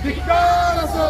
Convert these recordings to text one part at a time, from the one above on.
धिक्कार असो.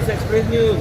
Express News.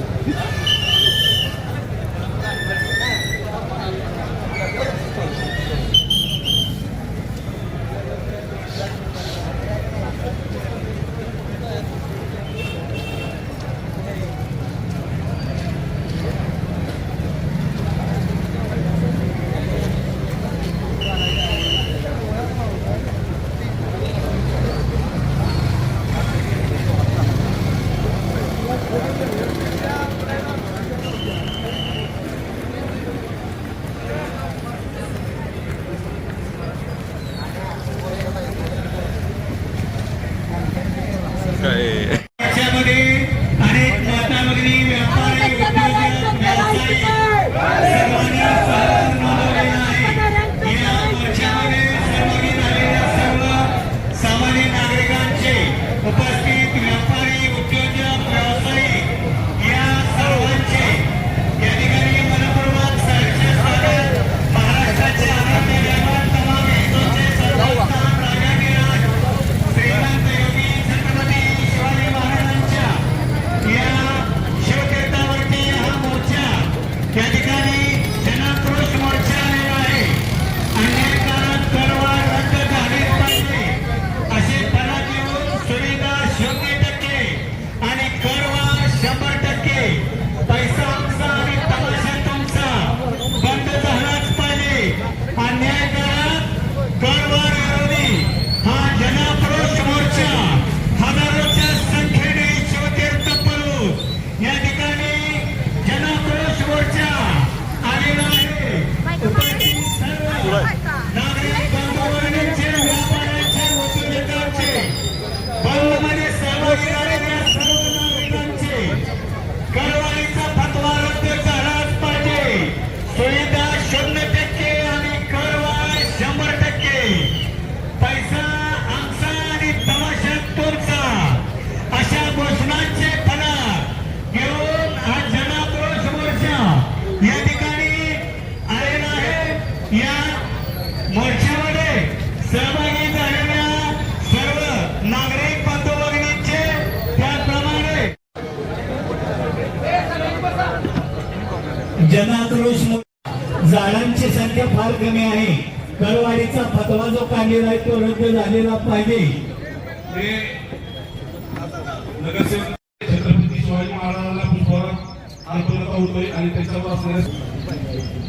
जनाक्रोश झाडांची संख्या फार कमी आहे. कळवाडीचा फतवा जो काढलेला आहे तो रद्द झालेला पाहिजे. नगरसेवक छत्रपती शिवाजी महाराजांना पुष्पहार अर्पण होतोय आणि त्याच्यावर असणाऱ्या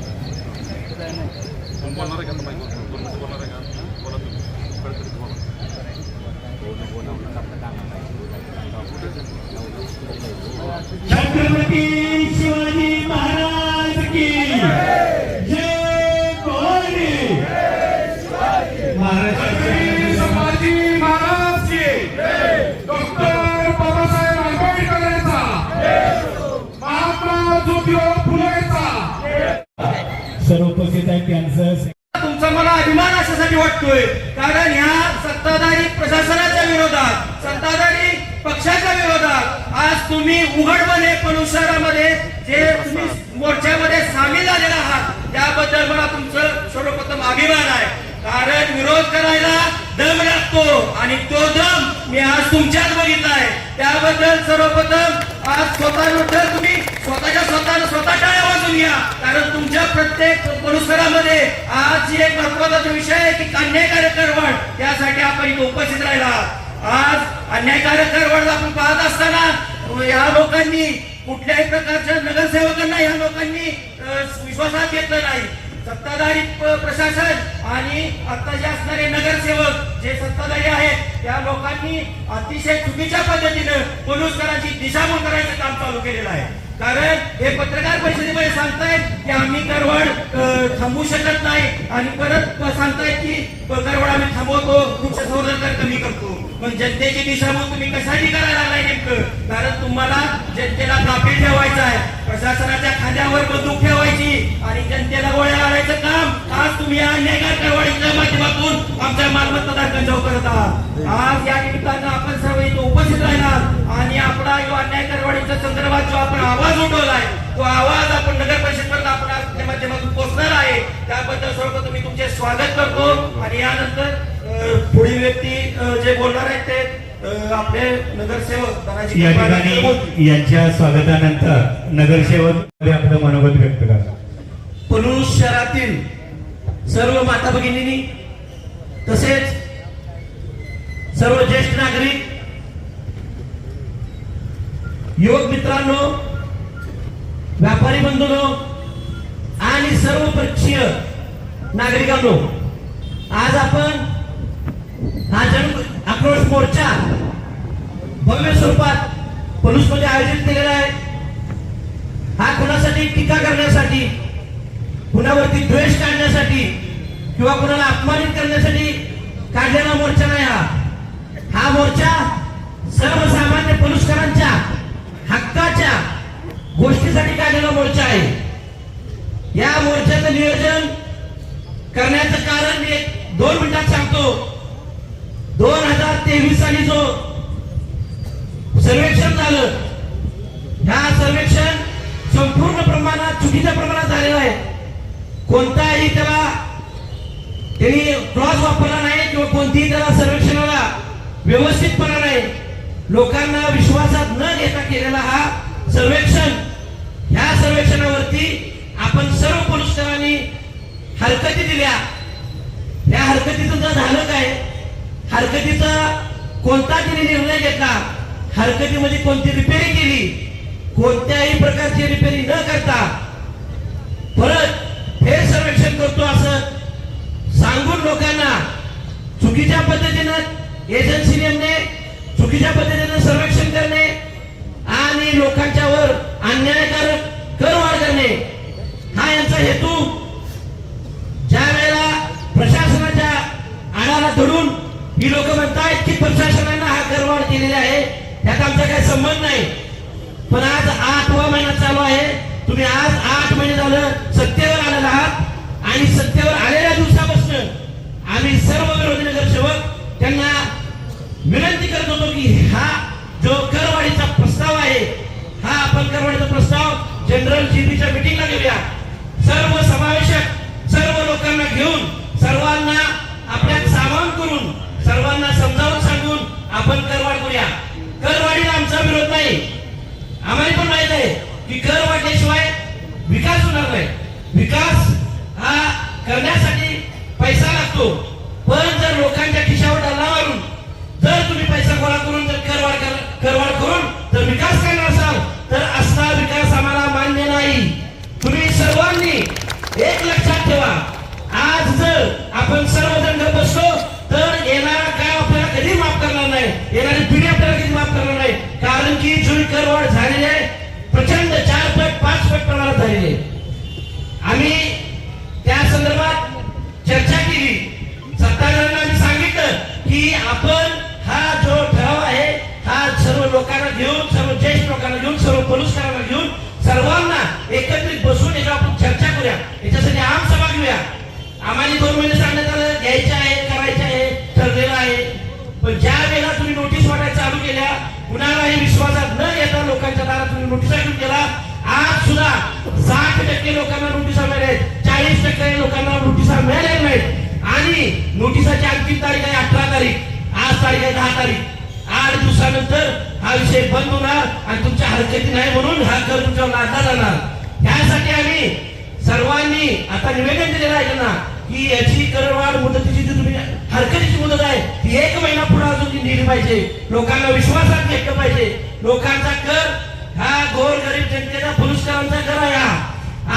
छत्रपती शिवाजी महाराज की जय. भवानी छत्रपती संभाजी महाराज की डॉक्टर बाबासाहेब आंबेडकरांचा महात्मा ज्योतिबा फुलेचा सर्व उपस्थित आहे त्यांचं तुमचा मला अभिमान अशासाठी वाटतोय कारण ह्या सत्ताधारी प्रशासनाच्या विरोधात, सत्ताधारी पक्षाच्या विरोधात आज तुम्ही उघडपणे पलूस शहरामध्ये जे तुम्ही मोर्चामध्ये सामील झालेला आहात त्याबद्दल मला तुमचं सर्वप्रथम अभिमान आहे. कारण विरोध करायला दम आणि तो दम मी आज तुमच्यात बघितलाय. त्याबद्दल सर्वप्रथम आज स्वतःबद्दल तुम्ही स्वतः टाळ्या वाजून घ्या. कारण तुमच्या प्रत्येक पुरस्कारामध्ये आज एक महत्वाचा विषय आहे की अन्यायकारक करवड, त्यासाठी आपण इथे उपस्थित राहिला. आज अन्यायकारक करवड आपण पाहत असताना या लोकांनी कुठल्याही प्रकारच्या नगरसेवकांना या लोकांनी विश्वासात घेतलं नाही. सत्ताधारी प्रशासन आणि आता जे असणारे नगरसेवक जे सत्ताधारी आहेत त्या लोकांनी अतिशय चुकीच्या पद्धतीनं पुरस्काराची दिशाभूल करायचं काम चालू केलेलं आहे. कारण हे पत्रकार परिषदेमध्ये सांगतायत की आम्ही करवड थांबवू शकत नाही आणि परत सांगतायत की करवड आम्ही थांबवतो, वृक्ष संवर्धन कमी करतो. पण जनतेची दिशाभूल तुम्ही कशासाठी करायला लागलाय नेमकं? कारण तुम्हाला जनतेला गाफील ठेवायचं आहे, प्रशासनाच्या खांद्यावर बंदूक ठेवायची आणि जनतेला गोळ्या घालायचं काम आज तुम्ही या अन्यायकार करवडीच्या माध्यमातून आमच्या मालमत्ता धारकांच्यावर करत आहात. आज या निमित्तानं आपण सर्व इथे उपस्थित राहणार आणि आपला जो अन्याय करवडीच्या संदर्भात जो आपण आवाज उठवलाय तो आवाज आपण नगर परिषदेपर्यंत आपण आपल्या माध्यमातून पोहोचणार आहे. त्याबद्दल सर्वप्रथम मी तुमचे स्वागत करतो आणि यानंतर पुढील व्यक्ती जे बोलणार आहेत ते आपले नगरसेवक धनाजी या ठिकाणी यांच्या स्वागतानंतर नगरसेवक आपलं मनोगत व्यक्त करा. पलूस शहरातील सर्व माता भगिनींनी तसेच सर्व ज्येष्ठ नागरिक, युवक मित्रांनो, व्यापारी बंधूंनो आणि सर्व पक्षीय नागरिकांनो, आज आपण हा जन आक्रोश मोर्चा भव्य स्वरूपात पलूसमध्ये आयोजित केलेला आहे. हा कुणासाठी टीका करण्यासाठी, कुणावरती द्वेष काढण्यासाठी किंवा कुणाला अपमानित करण्यासाठी काढलेला मोर्चा नाही. हा मोर्चा सर्वसामान्य पलूसकरांच्या हक्काच्या गोष्टीसाठी काढलेला मोर्चा आहे. या मोर्चाचं नियोजन करण्याचं कारण मी 2 मिनिटात सांगतो. 2023 साली जो सर्वेक्षण झालं, ह्या सर्वेक्षण संपूर्ण प्रमाणात चुकीच्या प्रमाणात झालेलं आहे. कोणताही त्याला त्यांनी क्लॉज वापरला नाही किंवा कोणतीही त्याला सर्वेक्षणाला व्यवस्थितपणा नाही. लोकांना विश्वासात न घेता केलेला हा सर्वेक्षण. ह्या सर्वेक्षणावरती आपण सर्व पुरस्कारांनी हरकती दिल्या. या हरकतीचं जर झालं काय, हरकतीचा कोणता तिने निर्णय घेतला, हरकतीमध्ये कोणती रिपेअरिंग केली, कोणत्याही प्रकारची रिपेअरिंग न करता परत हे सर्वेक्षण करतो असं सांगून लोकांना चुकीच्या पद्धतीनं एजन्सी नेमणे, चुकीच्या पद्धतीनं सर्वेक्षण करणे आणि लोकांच्यावर अन्यायकारक करवाढ करणे हा यांचा हेतू. ज्या वेळेला प्रशासनाच्या आडाला धरून ही लोक म्हणतायत की प्रशासनानं हा करवाढ केलेला आहे, त्यात आमचा काही संबंध नाही. पण आज 8वा महिना चालू आहे. तुम्ही आज 8 महिने झालं सत्तेवर आलेला आहात आणि सत्तेवर आलेल्या दिवसापासून आम्ही सर्व विरोधी नगरसेवक त्यांना विनंती करत होतो की हा जो करवाढीचा प्रस्ताव आहे, हा आपण करवाढीचा प्रस्ताव जनरल जीबीच्या मीटिंगला घेऊया. सर्व समावेशक सर्व लोकांना घेऊन सर्वांना आपल्यात सामावून करून सर्वांना समजावून सांगून आपण करवाढ करूया. करवाढीला आमचा विरोध नाही. आम्हाला पण माहित आहे की कर वाढल्याशिवाय विकास होणार नाही. विकास हा करण्यासाठी पैसा लागतो. पण जर लोकांच्या खिशावर डल्ला मारून जर तुम्ही पैसा गोळा करून जर करवाढ करून जर विकास करणार असाल तर असा विकास आम्हाला मान्य नाही. तुम्ही सर्वांनी एक लक्षात ठेवा, आज जर आपण सर्वजण बसलो तर येणारा काय आपल्याला कधी माफ करणार नाही, येणारी पिढी आपल्याला कधी माफ करणार नाही. कारण की जी करवाढ झालेली आहे प्रचंड 4 पट 5 पट प्रमाणात झालेली आहे. आम्ही त्या संदर्भात चर्चा केली. सत्ताधाऱ्यांना आम्ही सांगितलं की आपण हा जो ठराव आहे हा सर्व लोकांना घेऊन, सर्व ज्येष्ठ लोकांना घेऊन, सर्व पलूसकरांना घेऊन सर्वांना एकत्रित बसून याच्यावर आपण चर्चा करूया. याच्यासाठी आम सभा घेऊया. आम्हाला 2 महिने सांगण्यात आलं घ्यायचं आहे, करायचं आहे, ठरलेलं आहे. पण ज्या वेळेला तुम्ही नोटीस वाटायला चालू केल्या, कुणालाही विश्वासात न घेता लोकांच्या दारात तुम्ही नोटिसा घेऊन गेला. आज सुद्धा 60% लोकांना नोटिसा मिळाल्या आहेत, 40% लोकांना नोटिसा मिळाल्या नाहीत आणि नोटिसाची अंतिम तारीख आहे 18 तारीख. आज आज तारीख आहे 10 तारीख, 8 दिवसानंतर हा विषय बंद होणार आणि तुमच्या हरकती नाही म्हणून हा कर तुमच्यावर लादला जाणार. ह्यासाठी आम्ही सर्वांनी आता निवेदन दिलेलं आहे त्यांना की याची करवाढ मुदतीची जी तुम्ही हरकतीची मुदत आहे ती 1 महिना पुढे अजून नेली पाहिजे. लोकांना विश्वासात घेतलं पाहिजे. लोकांचा कर हा गोरगरीब जनतेचा पुरस्कारांचा कर आहे.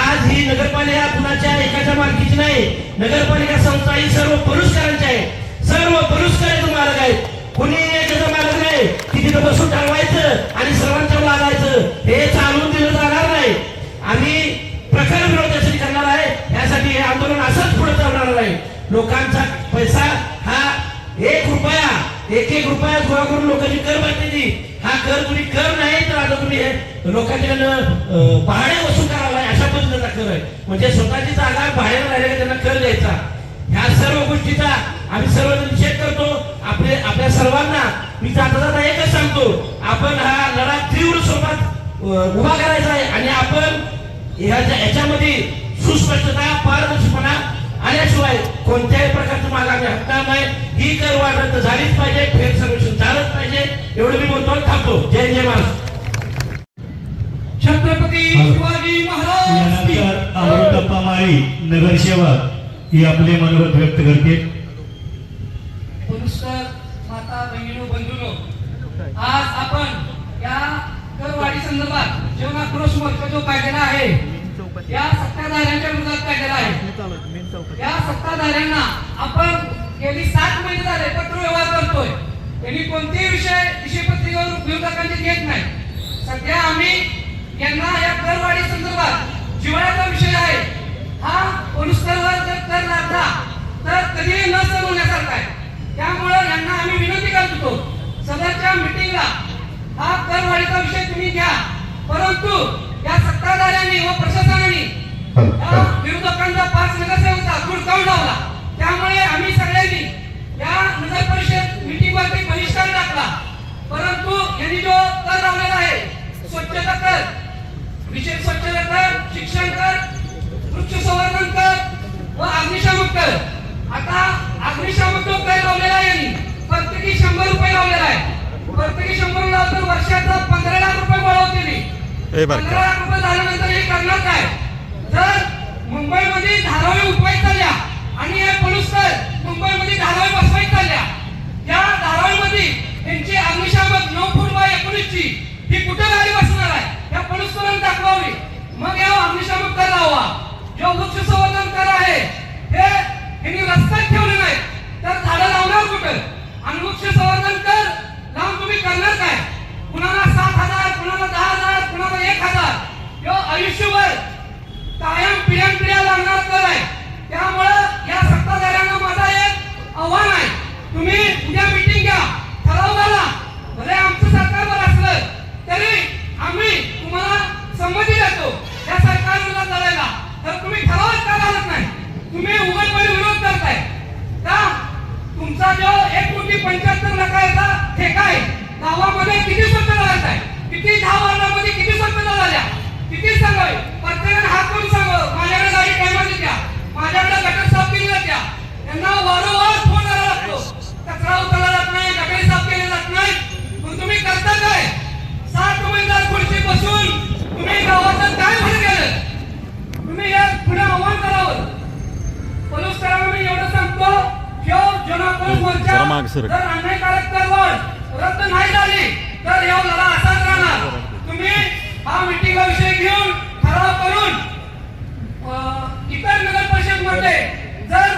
आज ही नगरपालिका कुणाच्या एकाच्या मालकीची नाही. नगरपालिका संस्था ही सर्व पुरस्कारांची आहे. सर्व पुरस्कार मालक आहेत. कुणी एकाचा मालक नाही की तिथं बसून ठरवायचं आणि सर्वांच्या लागायचं. हे चालून दिलं जाणार नाही. आम्ही प्रखर विरोध त्यासाठी करणार आहे. यासाठी हे आंदोलन असंच पुढे चालणार आहे. लोकांचा पैसा हा 1 रुपया 1 रुपया गोळा करून लोकांची कर भरण्याची हा कर तुम्ही कर नाही तर आता तुम्ही हे लोकांच्याकडनं भाडे वसूल करावं आहे अशा पद्धतीचा कर आहे. म्हणजे स्वतःची जागा भाड्याला राहिल्या त्यांना कर द्यायचा. ह्या सर्व गोष्टीचा आम्ही सर्वजण निषेध करतो. आपल्या सर्वांना मी जाता जाता एकच सांगतो, आपण हा लढा तीव्र स्वरूपात उभा करायचा आहे आणि आपण याच्यामध्ये सुस्पष्टता पारदर्शकपणा आल्याशिवाय कोणत्याही प्रकारचं मागामी हटणार नाही. ही कर वाढ रद्द झालीच पाहिजे. फेर सर्वेक्षण झालंच पाहिजे. एवढं मी बोलतो थांबतो. जय जय महाराज. छत्रपती शिवाजी महाराज की यानंतर अमृतप्पा माळी नगरसेवक ही आपले मनोगत व्यक्त करते. पुरस्कार माता बहिणीनो बंधूनो, आज आपण या करवाढी संदर्भात जेव्हा आक्रोश मोर्चा जो काढलेला आहे या सत्ताधाऱ्यांच्या विरोधात काढलेला आहे. या सत्ताधाऱ्यांना आपण गेली 7 महिने झाले पत्रव्यवहार करतोय. त्यांनी कोणतेही विषयपत्रिकेवर विरोधकांचे घेत नाही. सध्या आम्ही यांना या करवाढी संदर्भात जिव्हाळ्याचा विषय आहे. हा पुरस्कारावर जर कर लागला तर कधीही न सहन होण्यासारखा आहे. त्यामुळे यांना आम्ही विनंती करत होतो, सदरच्या मिटिंगला हा करवाढीचा विषय तुम्ही घ्या, परंतु या सत्ताधाऱ्यांनी व प्रशासनाने या विरोधकांचा 5 नगरसेवकांचा धुडकावून लावला. त्यामुळे आम्ही सगळ्यांनी या नगर परिषद मिटिंगवरती बहिष्कार टाकला. परंतु यांनी जो कर लावलेला आहे, स्वच्छता कर, विशेष स्वच्छता कर, शिक्षण कर, वृक्ष संवर्धन कर व अग्निशामक कर. आता अग्निशामक जो कर लावलेला आहे यांनी प्रत्येकी 100 रुपये लावलेला आहे. प्रत्येकी 100 लावलं तर वर्षाचा 15 लाख रुपये मिळवते मी. 15 लाख रुपये झाल्यानंतर हे करणार काय? जर मुंबईमध्ये धारावी उठवायला चालल्या आणि हे पुरस्कार मुंबईमध्ये धारावी बसवायला चालल्या, या धारावीमध्ये यांची अग्निशामक 9 फूट बाय 19 ची ही कुठे गाडी बसणार आहे? या पुरस्काराने दाखवावी. मग या अग्निशामक कर लावा. जो वृक्ष संवर्धन कर आहे हे यांनी रस्त्यात ठेवले नाही तर झाडं लावणार कुठं? आणि वृक्ष संवर्धन कर लावून तुम्ही करणार काय? कुणाला 7,000, कुणाला 10,000, कुणाला 1,000 यो आयुष्यभर कायम पिढ्या लागणार कर आहे. त्यामुळं या सत्ताधाऱ्यांना माझा एक आव्हान आहे, तुम्ही उद्या मीटिंग घ्या, ठराव घाला. भले आमचं सरकारवर असलं तरी आम्ही तुम्हाला संमती देतो या सरकारला लढायला. तर तुम्ही ठरावच का घालत नाही? तुम्ही उघडपणे विरोध करताय का? तुमचा जो 1,75,00,000 लाखाचा ठेका आहे, गावामध्ये किती स्वच्छता झाली आहे? किती 10 वार्डामध्ये किती स्वच्छता झाल्या? किती सांगावे? प्रत्येकाने हात करून सांगावं, माझ्याकडे गाडी टायमाची द्या, माझ्याकडे गटर साफ केली जात्या. त्यांना वारंवार फोन करावा लागतो, कचरा उचलला जात नाही, गटर साफ केले जात नाही. पण तुम्ही करता काय? 7 उमेदवार खुर्ची बसून तुम्ही गावाचं काय भर केलं? तुम्ही या पुढे आव्हान करावं. पुरस्काराला मी एवढं सांगतो, जनाक्रोश मोर्चा जर अन्यायकारक करवाढ रद्द नाही झाली तर या लढा असाच राहणार. तुम्ही हा मिटिंगला विषय घेऊन ठराव करून इतर नगर परिषद मध्ये जर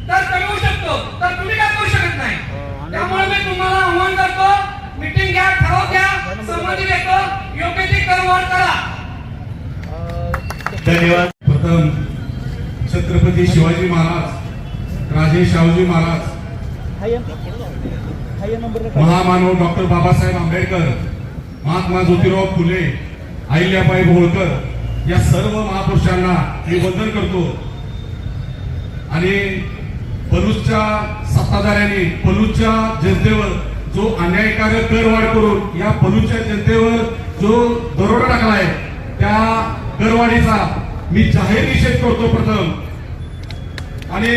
तर कमी होऊ शकतो, तर तुम्ही काय करू शकत नाही. त्यामुळे मी तुम्हाला आव्हान करतो, मिटिंग घ्या, ठराव घ्या, संमती देतो, योग्य ती करवाढ करा. धन्यवाद. प्रथम छत्रपती शिवाजी महाराज, राजे शाहूजी महाराज, महामानव डॉक्टर बाबासाहेब आंबेडकर, महात्मा ज्योतिराव फुले, अहिल्याबाई होळकर या सर्व महापुरुषांना मी वंदन करतो. आणि पलूसच्या सत्ताधाऱ्यांनी पलूसच्या जनतेवर जो अन्यायकारक करवाढ करून या पलूसच्या जनतेवर जो दरोडा टाकलाय त्या करवाढीचा मी जाहीर निषेध करतो प्रथम. आणि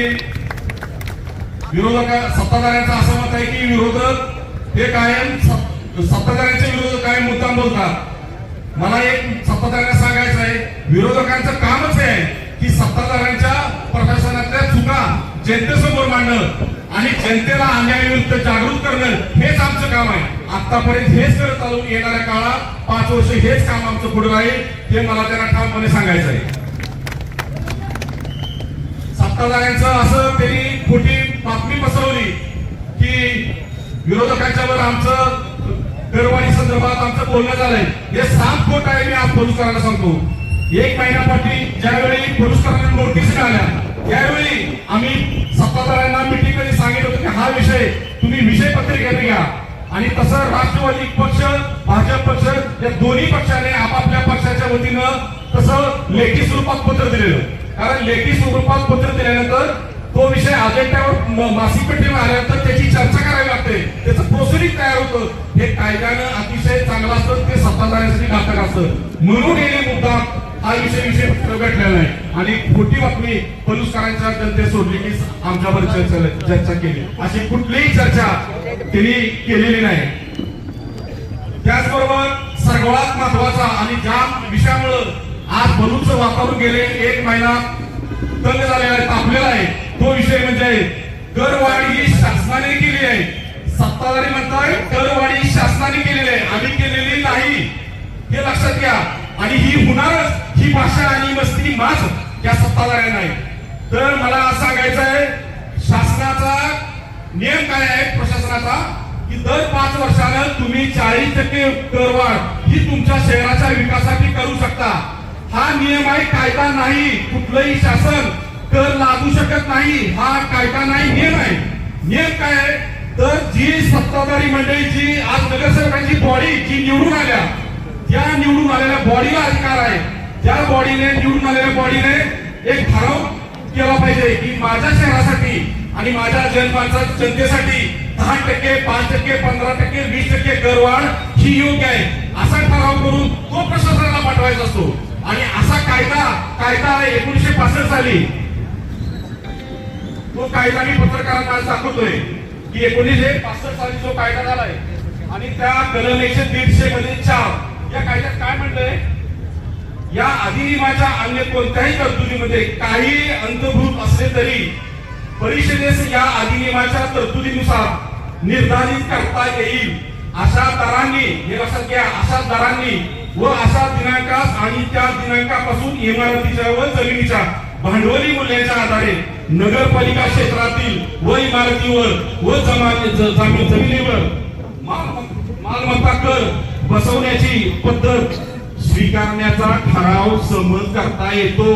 सत्ताधाऱ्यांचं असं मत आहे की विरोधक हे कायम सत्ताधाऱ्यांच्या विरोधात कायम मुद्दाम बोलतात. मला एक सत्ताधाऱ्यांना सांगायचं आहे, विरोधकांचं कामच आहे की सत्ताधाऱ्यांच्या प्रशासनातल्या चुका जनतेसमोर मांडणं आणि जनतेला अन्यायाविरुद्ध जागृत करणं हेच आमचं काम आहे. आतापर्यंत हेच करत आलो, येणाऱ्या काळात 5 वर्ष हेच काम आमचं पुढे राहील, हे मला त्यांना ठामपणे सांगायचं आहे. सत्ताधाऱ्यांचं असं त्यांनी खोटी बातमी पसरवली की विरोधकांच्यावर आमचं करवाढी संदर्भात आमचं बोलणं झालंय, हे साफ खोट आहे. मी आज पोलिसकरांना सांगतो, 1 महिन्यापाठी ज्यावेळी पोलिसकरांना नोटीस मिळाल्या त्यावेळी आम्ही सत्ताधाऱ्यांना मिटिंगमध्ये सांगितलं होतं की हा विषय तुम्ही विषय पत्रिकेने घ्या. आणि तसं राष्ट्रवादी पक्ष, भाजप पक्ष या दोन्ही पक्षाने आपापल्या पक्षाच्या वतीनं तसं लेखी स्वरूपात पत्र दिलेलं. कारण लेखी स्वरूपात पत्र दिल्यानंतर तो विषय अजेंड्यावर मासिक पेटीवर आल्यानंतर त्याची चर्चा करावी लागते, त्याचं प्रोसिडिंग तयार होतं. हे कायद्यानं अतिशय चांगलं असतं, ते सत्ताधाऱ्यांसाठी घातक असतं. म्हणून हे मुद्दा हा विषय प्रगटलेला नाही आणि खोटी बातमी पोलिसकरांच्या जनते सोडली की आमच्यावर चर्चा केली, अशी कुठलीही चर्चा त्यांनी केलेली नाही. त्याचबरोबर सर्वात महत्वाचा आणि ज्या विषयामुळे आज भरूचं वातावरण गेले 1 महिना तंग झालेला आहे, तापलेला आहे, तो विषय म्हणजे करवाढी ही शासनाने केली आहे. सत्ताधारी म्हणतात करवाढी शासनाने केलेली आहे, आम्ही केलेली नाही, हे लक्षात घ्या. आणि ही होणारच, ही भाषा आणि मस्ती माझ या सत्ताधाऱ्यांना आहे. तर मला सांगायचं आहे, शासनाचा नियम काय आहे प्रशासनाचा की दर 5 वर्षानं तुम्ही 40% करवाढ ही तुमच्या शहराच्या विकासासाठी करू शकता. हा नियम आहे, कायदा नाही. कुठलंही शासन कर लागू शकत नाही, हा कायदा नाही, नियम आहे. नियम काय आहे, तर जी सत्ताधारी मंडळी जी आज नगरसेवकांची बॉडी जी निवडून आल्या, त्या निवडून आलेल्या बॉडीला अधिकार आहे. त्या बॉडीने निवडून आलेल्या बॉडीने एक ठराव केला पाहिजे की माझ्या शहरासाठी आणि माझ्या जनतेसाठी 10%, 5%, 15%, 20% करवाढ ही योग्य आहे, असा ठराव करून तो प्रशासनाला पाठवायचा असतो. आणि असा कायदा 1965 साली तो कायदा मी पत्रकारांना दाखवतोय की 1965 साली जो कायदा झालाय आणि त्या कलम 100 मध्ये 4 या कायद्यात काय म्हणलंय, या अधिनियमाच्या अन्य कोणत्याही तरतुदीमध्ये काही अंतर्भूत असले तरी परिषदेस या अधिनियमाच्या तरतुदीनुसार निर्धारित करता येईल अशा दरांनी, हे लक्षात घ्या, अशा दरांनी व अशा दिनांकास आणि त्या दिनांकापासून इमारतीच्या व जमिनीच्या भांडवली मूल्याच्या आधारे नगरपालिका क्षेत्रातील व इमारतीवर व जमिनीवर मालमत्ता कर बसवण्याची पद्धत स्वीकारण्याचा ठराव संमत करता येतो.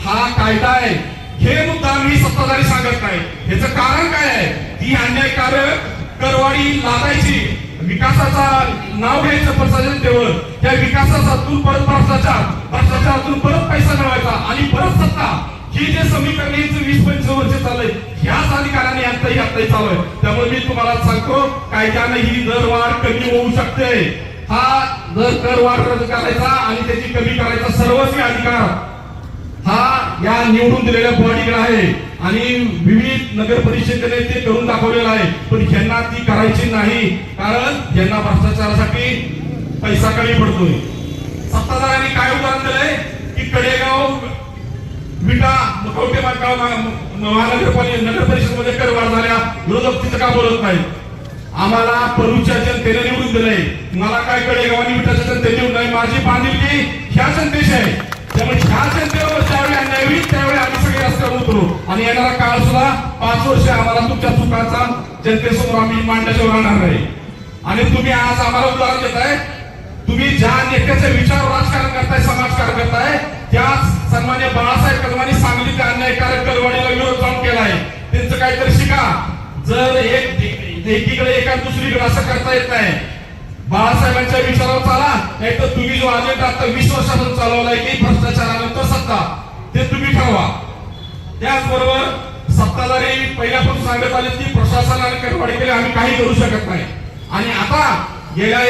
हा कायदा आहे. हे मुद्दा मी सत्ताधारी सांगत नाही. याचं कारण काय आहे, ती अन्यायकारक करवाढी लादायची, विकासाचा नाव घ्यायचं प्रशासनावर, त्या विकासातून परत भ्रष्टाचारातून परत पैसा मिळवायचा आणि परत सत्ता, ही जे समीकरण 20-25 वर्ष चाललंय, ह्याच अधिकाराने आताही चालू आहे. त्यामुळे मी तुम्हाला सांगतो, कायद्याने ही दरवाढ कमी होऊ शकते. हा दर करवाढ रद्द करायचा आणि त्याची कमी करायचा सर्वस्वी अधिकार हा या निवडून दिलेल्या बॉडीकडे आहे आणि विविध नगर परिषदेने ते करून दाखवलेलं आहे. पण यांना ती करायची नाही, कारण यांना भ्रष्टाचारासाठी पैसा कमी पडतोय. सत्ताधाऱ्यांनी काय उदाहरण दिलंय की कडेगाव विटा कवठे महानगरपालिका नगर परिषद मध्ये करवाढ झाल्या, विरोधक तिथं का बोलत नाही. आम्हाला परूच्या जनतेने निवडून दिलंय, मला काय कडेगाव आणि विटाच्या जनतेने निवडून नाही. माझी बांधिलकी ह्या जनतेची आहे. त्यामुळे ह्या जनतेवर ज्यावेळी अन्याय होईल त्यावेळी आम्ही सगळे रस्त्यावर उतरू आणि येणारा काळ सुद्धा 5 वर्ष आम्हाला तुमच्या चुकाचा जनतेसमोर आम्ही मांडल्याशिवाय राहणार नाही. आणि तुम्ही आज आम्हाला उदाहरण देताय, तुम्ही ज्या नेत्याचे विचार राजकारण करताय, समाजकारण करताय, त्या सन्मान्य बाळासाहेब कदमांनी सांगलीच्या अन्यायकारक करवाढीला विरोध जाऊन केलाय. त्यांचं काहीतरी शिका. जर एकीकडे एका दुसरीकडे असं करता येत नाही. बाळासाहेबांच्या विचारावर चाला, नाही तर तुम्ही जो अजेंडा आता 20 वर्षापासून चालवलाय की भ्रष्टाचारानंतर सत्ता, ते तुम्ही ठरवा. त्याचबरोबर सत्ताधारी पहिल्यापासून सांगत आले की प्रशासनाने करवाढी केली, आम्ही काही करू शकत नाही. आणि आता गेल्या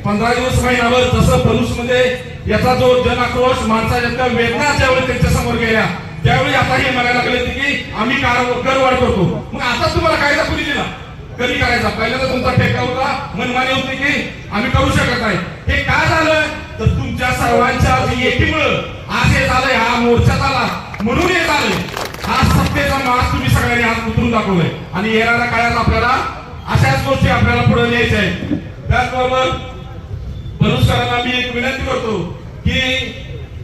15 दिवस महिनाभर जसं भरूच मध्ये याचा जो जन आक्रोश, माणसाच्या वेदना ज्यावेळी त्यांच्या समोर गेल्या, त्यावेळी आता हे म्हणायला लागले की आम्ही करवाढ करतो. मग आता तुम्हाला कायदा कुणी दिला? कधी करायचा? पहिल्यांदा तुमचा ठेका होता, मनमानी होती की आम्ही करू शकत नाही. हे काय झालं तर तुमच्या सर्वांच्या एकीमुळं आज हे झालंय. हा मोर्चा झाला म्हणून हे झालंय. हा सत्तेचा मास तुम्ही सगळ्यांनी आज उतरून दाखवलाय आणि येणाऱ्या काळात आपल्याला अशाच गोष्टी आपल्याला पुढे न्यायच्या आहेत. त्याचबरोबर पलुसकरांना मी एक विनंती करतो की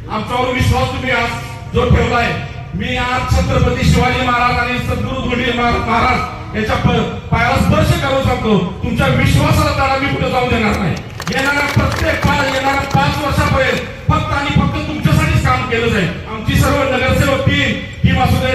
आमच्यावर विश्वास तुम्ही आज जो ठेवलाय. मी आज छत्रपती शिवाजी महाराज आणि सद्गुरू धोंडे महाराज यांच्या पायाला स्पर्श करून सांगतो, तुमच्या विश्वासाला त्याला मी पुढे जाऊ देणार नाही. येणाऱ्या 5 वर्षापर्यंत फक्त आणि फक्त तुमच्यासाठीच काम केलं जाईल. आमची सर्व नगरसेवक टीम असू दे.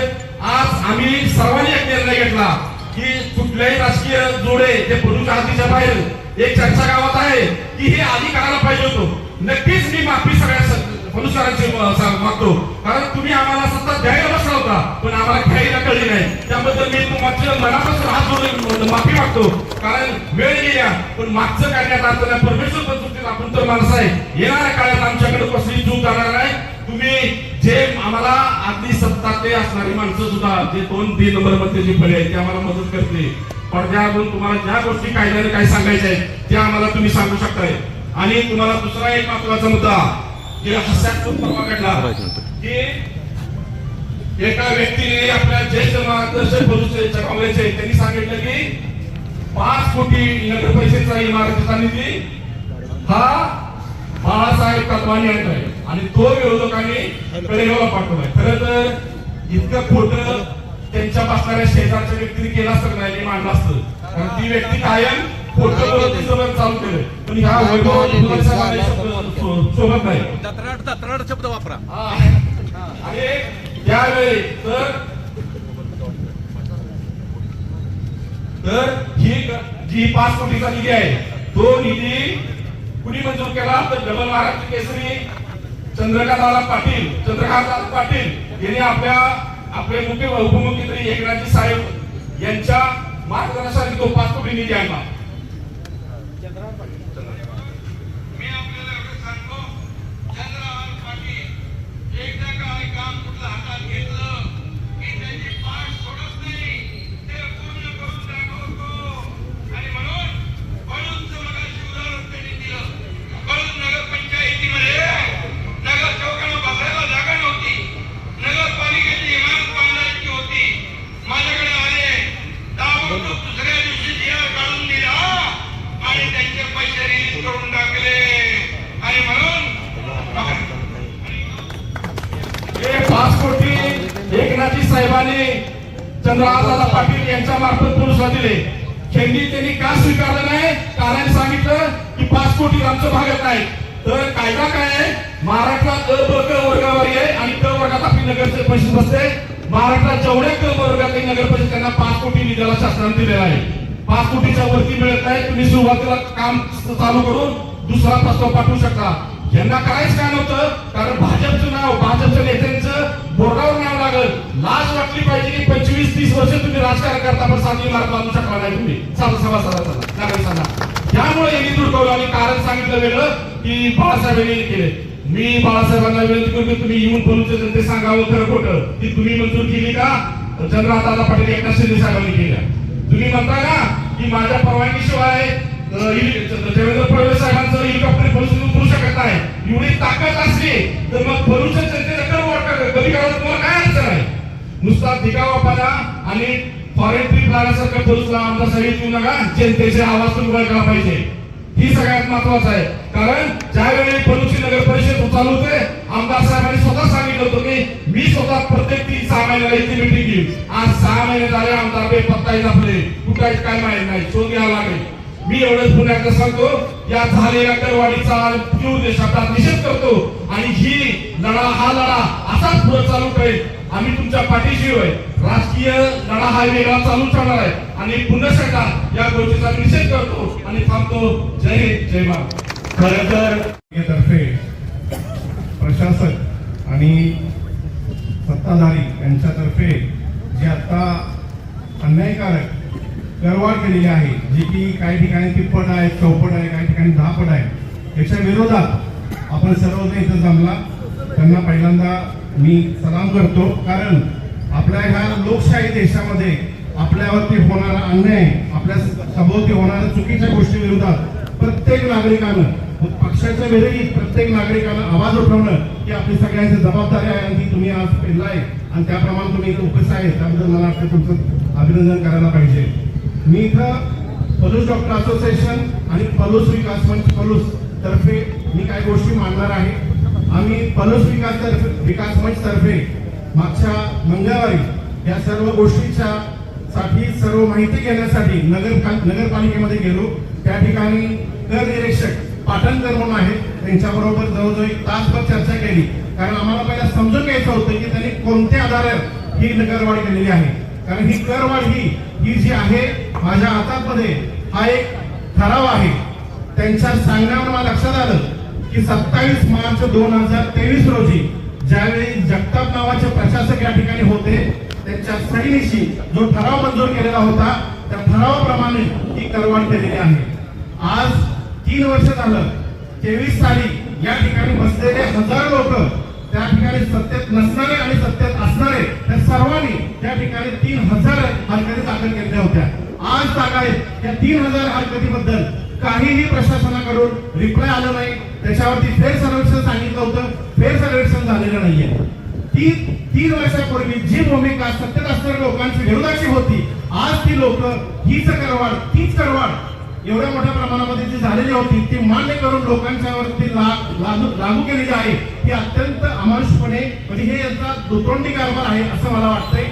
आज आम्ही सर्वांनी एक निर्णय घेतला की कुठल्याही राजकीय जोडे जे पडूच्या हातीच्या बाहेर एक चर्चा गावात आहे की हे आधी करायला पाहिजे होतो. नक्कीच मी माफी सगळ्या पलुसकरांची मागतो, कारण तुम्ही आम्हाला सत्ता द्यायला बसला होता पण आम्हाला घ्यायला कळली नाही. त्याबद्दल मी तुमच्या मनापासून हात जोडून माफी मागतो. कारण वेळ गेल्या पण मागचं करण्यात आलं परमेश्वर पण आपण तर माणसं आहे. येणाऱ्या काळात आमच्याकडे कसली चूक जाणार नाही. तुम्ही जे आम्हाला आधी सत्ता ते असणारी माणसं सुद्धा जे 2-3 नंबर मध्ये जे फळे आहेत ते आम्हाला मदत करते. पडद्यावरून तुम्हाला ज्या गोष्टी कायद्याने काय सांगायच्या आहेत त्या आम्हाला तुम्ही सांगू शकताय. आणि तुम्हाला दुसरा एक महत्वाचा मुद्दा की हास्यास्पद परवा घडला की एका व्यक्तीने आपल्या ज्येष्ठ मार्गदर्शक भविष्याच्या काँग्रेसचे त्यांनी सांगितलं की 5 कोटी नगर परिषदेचा इमारतीचा निधी हा बाळासाहेब कदमांनी आणलाय आणि तो विरोधकांनी कडेगावला पाठवलाय. खरं तर इतकं खोटं त्यांच्या बसणाऱ्या शेजारच्या व्यक्तीने केलं असतं नाही, मी मांडलं असतं. कारण ती व्यक्ती कायम खोटं बोलत चालू केलं. पण ह्या वैभव सोबत नाही, तत्राट शब्द वापरा. आणि त्यावेळी तर ही जी 5 कोटीचा निधी आहे तो निधी कुणी मंजूर केला तर डबल महाराष्ट्र केसरी चंद्रकांतदादा पाटील यांनी आपले मुख्य उपमुख्यमंत्री एकनाथजी साहेब यांच्या मार्गदर्शनाखाली तो 5 कोटी निधी आणला. मी आपल्याला एवढं सांगतो, चंद्रकांत पाटील एकदा काही काम कुठलं हातात घेतलं की त्याची पाठ सोडत नाही, ते पूर्ण करून दाखवतो. आणि म्हणून मगाशी उदाहरण त्यांनी दिलं. म्हणून नगरपंचायतीमध्ये नगर चौकाला बसायला जागा नव्हती, नगरपालिकेची इमारत बांधायची होती. माझ्याकडे आले, ताबडतोब दुसऱ्या दिवशी जिया काढून दिला आणि त्यांचे पैसे रिलीज करून टाकले. आणि म्हणून हे 5 कोटी एकनाथजी साहेबांनी चंद्रकांतदादा पाटील यांच्या मार्फत पुरुषला दिले. त्यांनी का स्वीकारलं नाही? कारण सांगितलं की 5 कोटी आमचं भागत नाही. तर कायदा काय आहे? महाराष्ट्रात अ ब क वर्गावारी आहे आणि क वर्गात आपली नगर परिषद बसते. महाराष्ट्रात जेवढ्या क वर्गातील नगर परिषद त्यांना 5 कोटी निधीला शासनाने दिलेला आहे. 5 कोटीच्या वरती मिळत नाही. तुम्ही सुरुवातीला काम चालू करून दुसरा प्रस्ताव पाठवू शकता. यांना करायचं काय नव्हतं, कारण भाजपच्या नेत्यांचं बोर्डावर नाव लागल. लाज वाटली पाहिजे की 25-30 वर्ष तुम्ही राजकारण करता पण साधी मार्ग बांधू शकला नाही तुम्ही नागरिकांना. त्यामुळे यांनी दुर्गवलं आणि कारण सांगितलं वेगळं की बाळासाहेब यांनी केले. मी बाळासाहेबांना विनंती करतो तुम्ही येऊन बोलूचे जनते सांगावं खरं खोटं की तुम्ही मंजूर केली का चंद्रकांतदादा पाटील एकनाथ शिंदे साहेबांनी केल्या. तुम्ही म्हणता ना की माझ्या परवानगीशिवाय देवेंद्र फडणवीस साहेबांचं हेलिकॉप्टर भरून उतरू शकत नाही. एवढी ताकद असली तर मग भरूच्या जनतेला कमी करायला तुम्हाला काय अडचण आहे? नुसता दिखावापणा आणि फॉरेन ट्रिप लागण्यासारखं भरूचला आमचा सगळी येऊ नका. जनतेचे आवाज तुम्ही उघड केला पाहिजे, ही सगळ्यात महत्वाचं आहे. कारण ज्यावेळी भरूची नगर परिषद चालू होते आमदार साहेबांनी स्वतः सांगितलं होतं की मी स्वतः प्रत्येक 3-6 महिन्याला इथे मिटिंग घेईल. आज 6 महिने झाले आमदार बेपत्ता आपले कुठे काय माहित नाही, शोध घ्यावा लागेल. मी एवढंच पुण्यात सांगतो, या झालेल्या करवाढीचा तीव्र शब्दात निषेध करतो आणि हा लढा असाच पुढे चालू करेल. आम्ही तुमच्या पाठीशी होय. राजकीय लढा हा वेगळा चालू ठेवणार आहे आणि पुन्हा एकदा या गोष्टीचा निषेध करतो आणि थांबतो. जय हिंद, जय महाराष्ट्र. खरं तर तर्फे प्रशासक आणि सत्ताधारी यांच्यातर्फे जे आता अन्यायकारक करवाढ केलेली आहे, जी की काही ठिकाणी 3 पट आहे, 4 पट आहे, काही ठिकाणी 10 पट आहे, याच्या विरोधात आपण सर्वजण इथं जमला. त्यांना पहिल्यांदा मी सलाम करतो, कारण आपल्या ह्या लोकशाही देशामध्ये आपल्यावरती होणारा अन्याय, आपल्या सभोवती होणाऱ्या चुकीच्या गोष्टी विरोधात प्रत्येक नागरिकानं, पक्षाच्या विरोधी प्रत्येक नागरिकानं आवाज उठवणं ही आपली सगळ्यांची जबाबदारी आहे आणि ती तुम्ही आज पेललाय आणि त्याप्रमाणे तुम्ही इथे उपस्थित आहे, त्याबद्दल मला वाटतं तुमचं अभिनंदन करायला पाहिजे. मी इथं पलूस डॉक्टर असोसिएशन आणि पलूस विकास मंच पलूस तर्फे मी काही गोष्टी मांडणार आहे. आम्ही पलूस विकास मंच तर्फे मागच्या मंगळवारी या सर्व गोष्टीच्या साठी सर्व माहिती घेण्यासाठी नगरपालिकेमध्ये गेलो. त्या ठिकाणी कर निरीक्षक पाटणकर म्हणून आहेत, त्यांच्याबरोबर जवळजवळ 1 तासभर चर्चा केली, कारण आम्हाला पहिला समजून घ्यायचं होतं की त्यांनी कोणत्या आधारावर ही करवाढ केलेली आहे. कारण ही करवाढ ही जी आहे माझ्या हातामध्ये हा एक ठराव आहे. त्यांच्या सांगण्यावर मला लक्षात आलं की 27 मार्च 2023 रोजी ज्यावेळी जगताप नावाचे प्रशासक या ठिकाणी होते, त्यांच्या सहीनिशी जो ठराव मंजूर केलेला होता त्या ठरावाप्रमाणे ही करवाढ केलेली आहे. आज 3 वर्ष झालं, 23 साली या ठिकाणी बसलेले 1000 लोक, त्या ठिकाणी सत्तेत नसणारे आणि सत्तेत असणारे त्या सर्वांनी त्या ठिकाणी 3000 हरकती दाखल केलेल्या होत्या. आज जागा आहेत त्या 3000 हरकतीबद्दल काहीही प्रशासनाकडून रिप्लाय आलं नाही. त्याच्यावरती फेर सर्वेक्षण सांगितलं होतं, फेर सर्वेक्षण झालेलं नाहीये. 3 वर्षापूर्वी जी भूमिका सत्तेत असणाऱ्या लोकांची विरोधाची होती, आज ती लोक हीच करवाढ एवढ्या मोठ्या प्रमाणामध्ये जी झालेली होती ती मान्य करून लोकांच्यावरती लागू केलेली आहे. ही अत्यंत अमानुषपणे म्हणजे हे यांचा दुतोंडी कारभार आहे असं मला वाटतंय.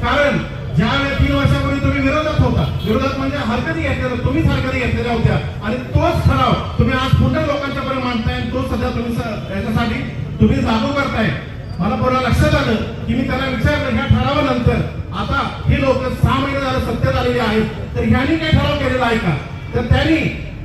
कारण ज्या वेळेस 3 वर्षापूर्वी तुम्ही विरोधात होता, विरोधात म्हणजे हरकती घेतलेल्या, तुम्हीच हरकती घेतलेल्या होत्या आणि तोच ठराव तुम्ही आज पुन्हा लोकांच्या पर्यंत मांडताय आणि तो सध्या तुम्ही याच्यासाठी तुम्ही लागू करताय. मला पुन्हा लक्षात आलं की मी त्यांना विचारलं ह्या ठरावानंतर आता हे लोक 6 महिने झाले सत्तेत आलेले आहेत, तर ह्यांनी काय ठराव केलेला आहे का? तर त्यांनी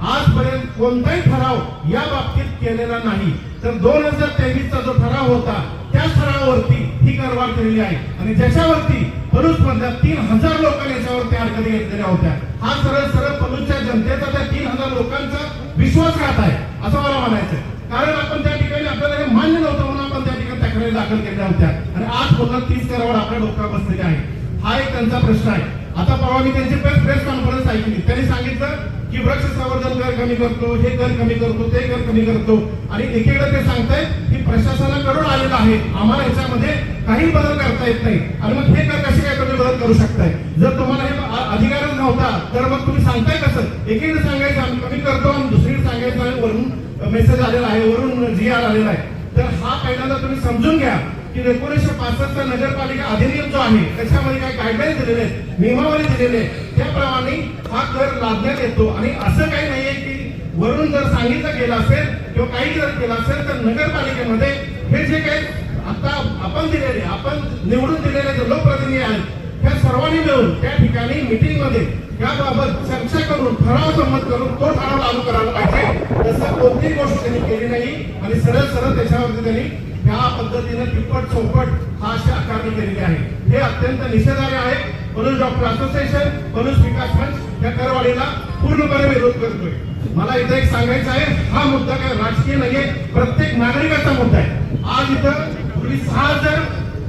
आजपर्यंत कोणताही ठराव या बाबतीत केलेला नाही. तर 2023चा जो ठराव होता त्या ठरावावरती ही करवाढ केलेली आहे आणि ज्याच्यावरती पलूस मधल्या 3000 लोकांनी याच्यावरती हरकती घेतलेल्या होत्या. हा सरळ पलूसच्या जनतेचा त्या 3000 लोकांचा विश्वासघात आहे असं मला म्हणायचंय. कारण आपण त्या ठिकाणी आपल्याला हे मान्य नव्हतं म्हणून आपण त्या ठिकाणी तक्रारी दाखल केल्या होत्या आणि आज पुन्हा 30 करवाढ आपल्या डोक्यावर बसलेली आहे. हा एक त्यांचा प्रश्न आहे. आता परवा मी त्यांची प्रेस कॉन्फरन्स ऐकली, त्यांनी सांगितलं की वृक्ष संवर्धन कर कमी करतो, हे कर कमी करतो, ते कर कमी करतो आणि एकीकडे ते सांगतायत की प्रशासनाकडून आलेलं आहे, आम्हाला याच्यामध्ये काही बदल करता येत नाही. आणि मग हे कर कसे काय तुम्ही बदल करू शकताय? जर तुम्हाला हे अधिकारच नव्हता तर मग तुम्ही सांगताय कसं? एकीकडे सांगायचं आम्ही कमी करतो आणि दुसरीकडे सांगायचं आणि वरून मेसेज आलेला आहे, वरून GR आलेला आहे. तर हा पहिल्यांदा तुम्ही समजून घ्या की 1965चा नगरपालिका अधिनियम जो आहे त्याच्यामध्ये काही गाईडलाईन दिलेले आहेत, नियमावली दिलेले आहे, त्याप्रमाणे हा कर लादण्यात येतो. आणि असं काही नाहीये की वरून जर सांगितलं गेलं असेल किंवा काही जर केलं असेल तर नगरपालिकेमध्ये हे जे काही आता आपण दिलेले, आपण निवडून दिलेले जे लोकप्रतिनिधी आहेत त्या सर्वांनी मिळून त्या ठिकाणी मीटिंग मध्ये याबाबत चर्चा करून ठराव संमत करून तो ठराव लागू करायला पाहिजे. तसं कोणतीही गोष्ट त्यांनी केली नाही आणि सरळ त्याच्यावरती त्यांनी ह्या पद्धतीने तिप्पट चौपट हा अशी आकारणी केलेली आहे. हे अत्यंत निषेधार्ह आहे. पलूस डॉक्टर असोसिएशन, पलूस विकास मंच या करवाढीला पूर्णपणे विरोध करतोय. मला इथं एक सांगायचं आहे, हा मुद्दा काय राजकीय नाहीये, प्रत्येक नागरिकाचा मुद्दा आहे. आज इथं पूर्वी 6000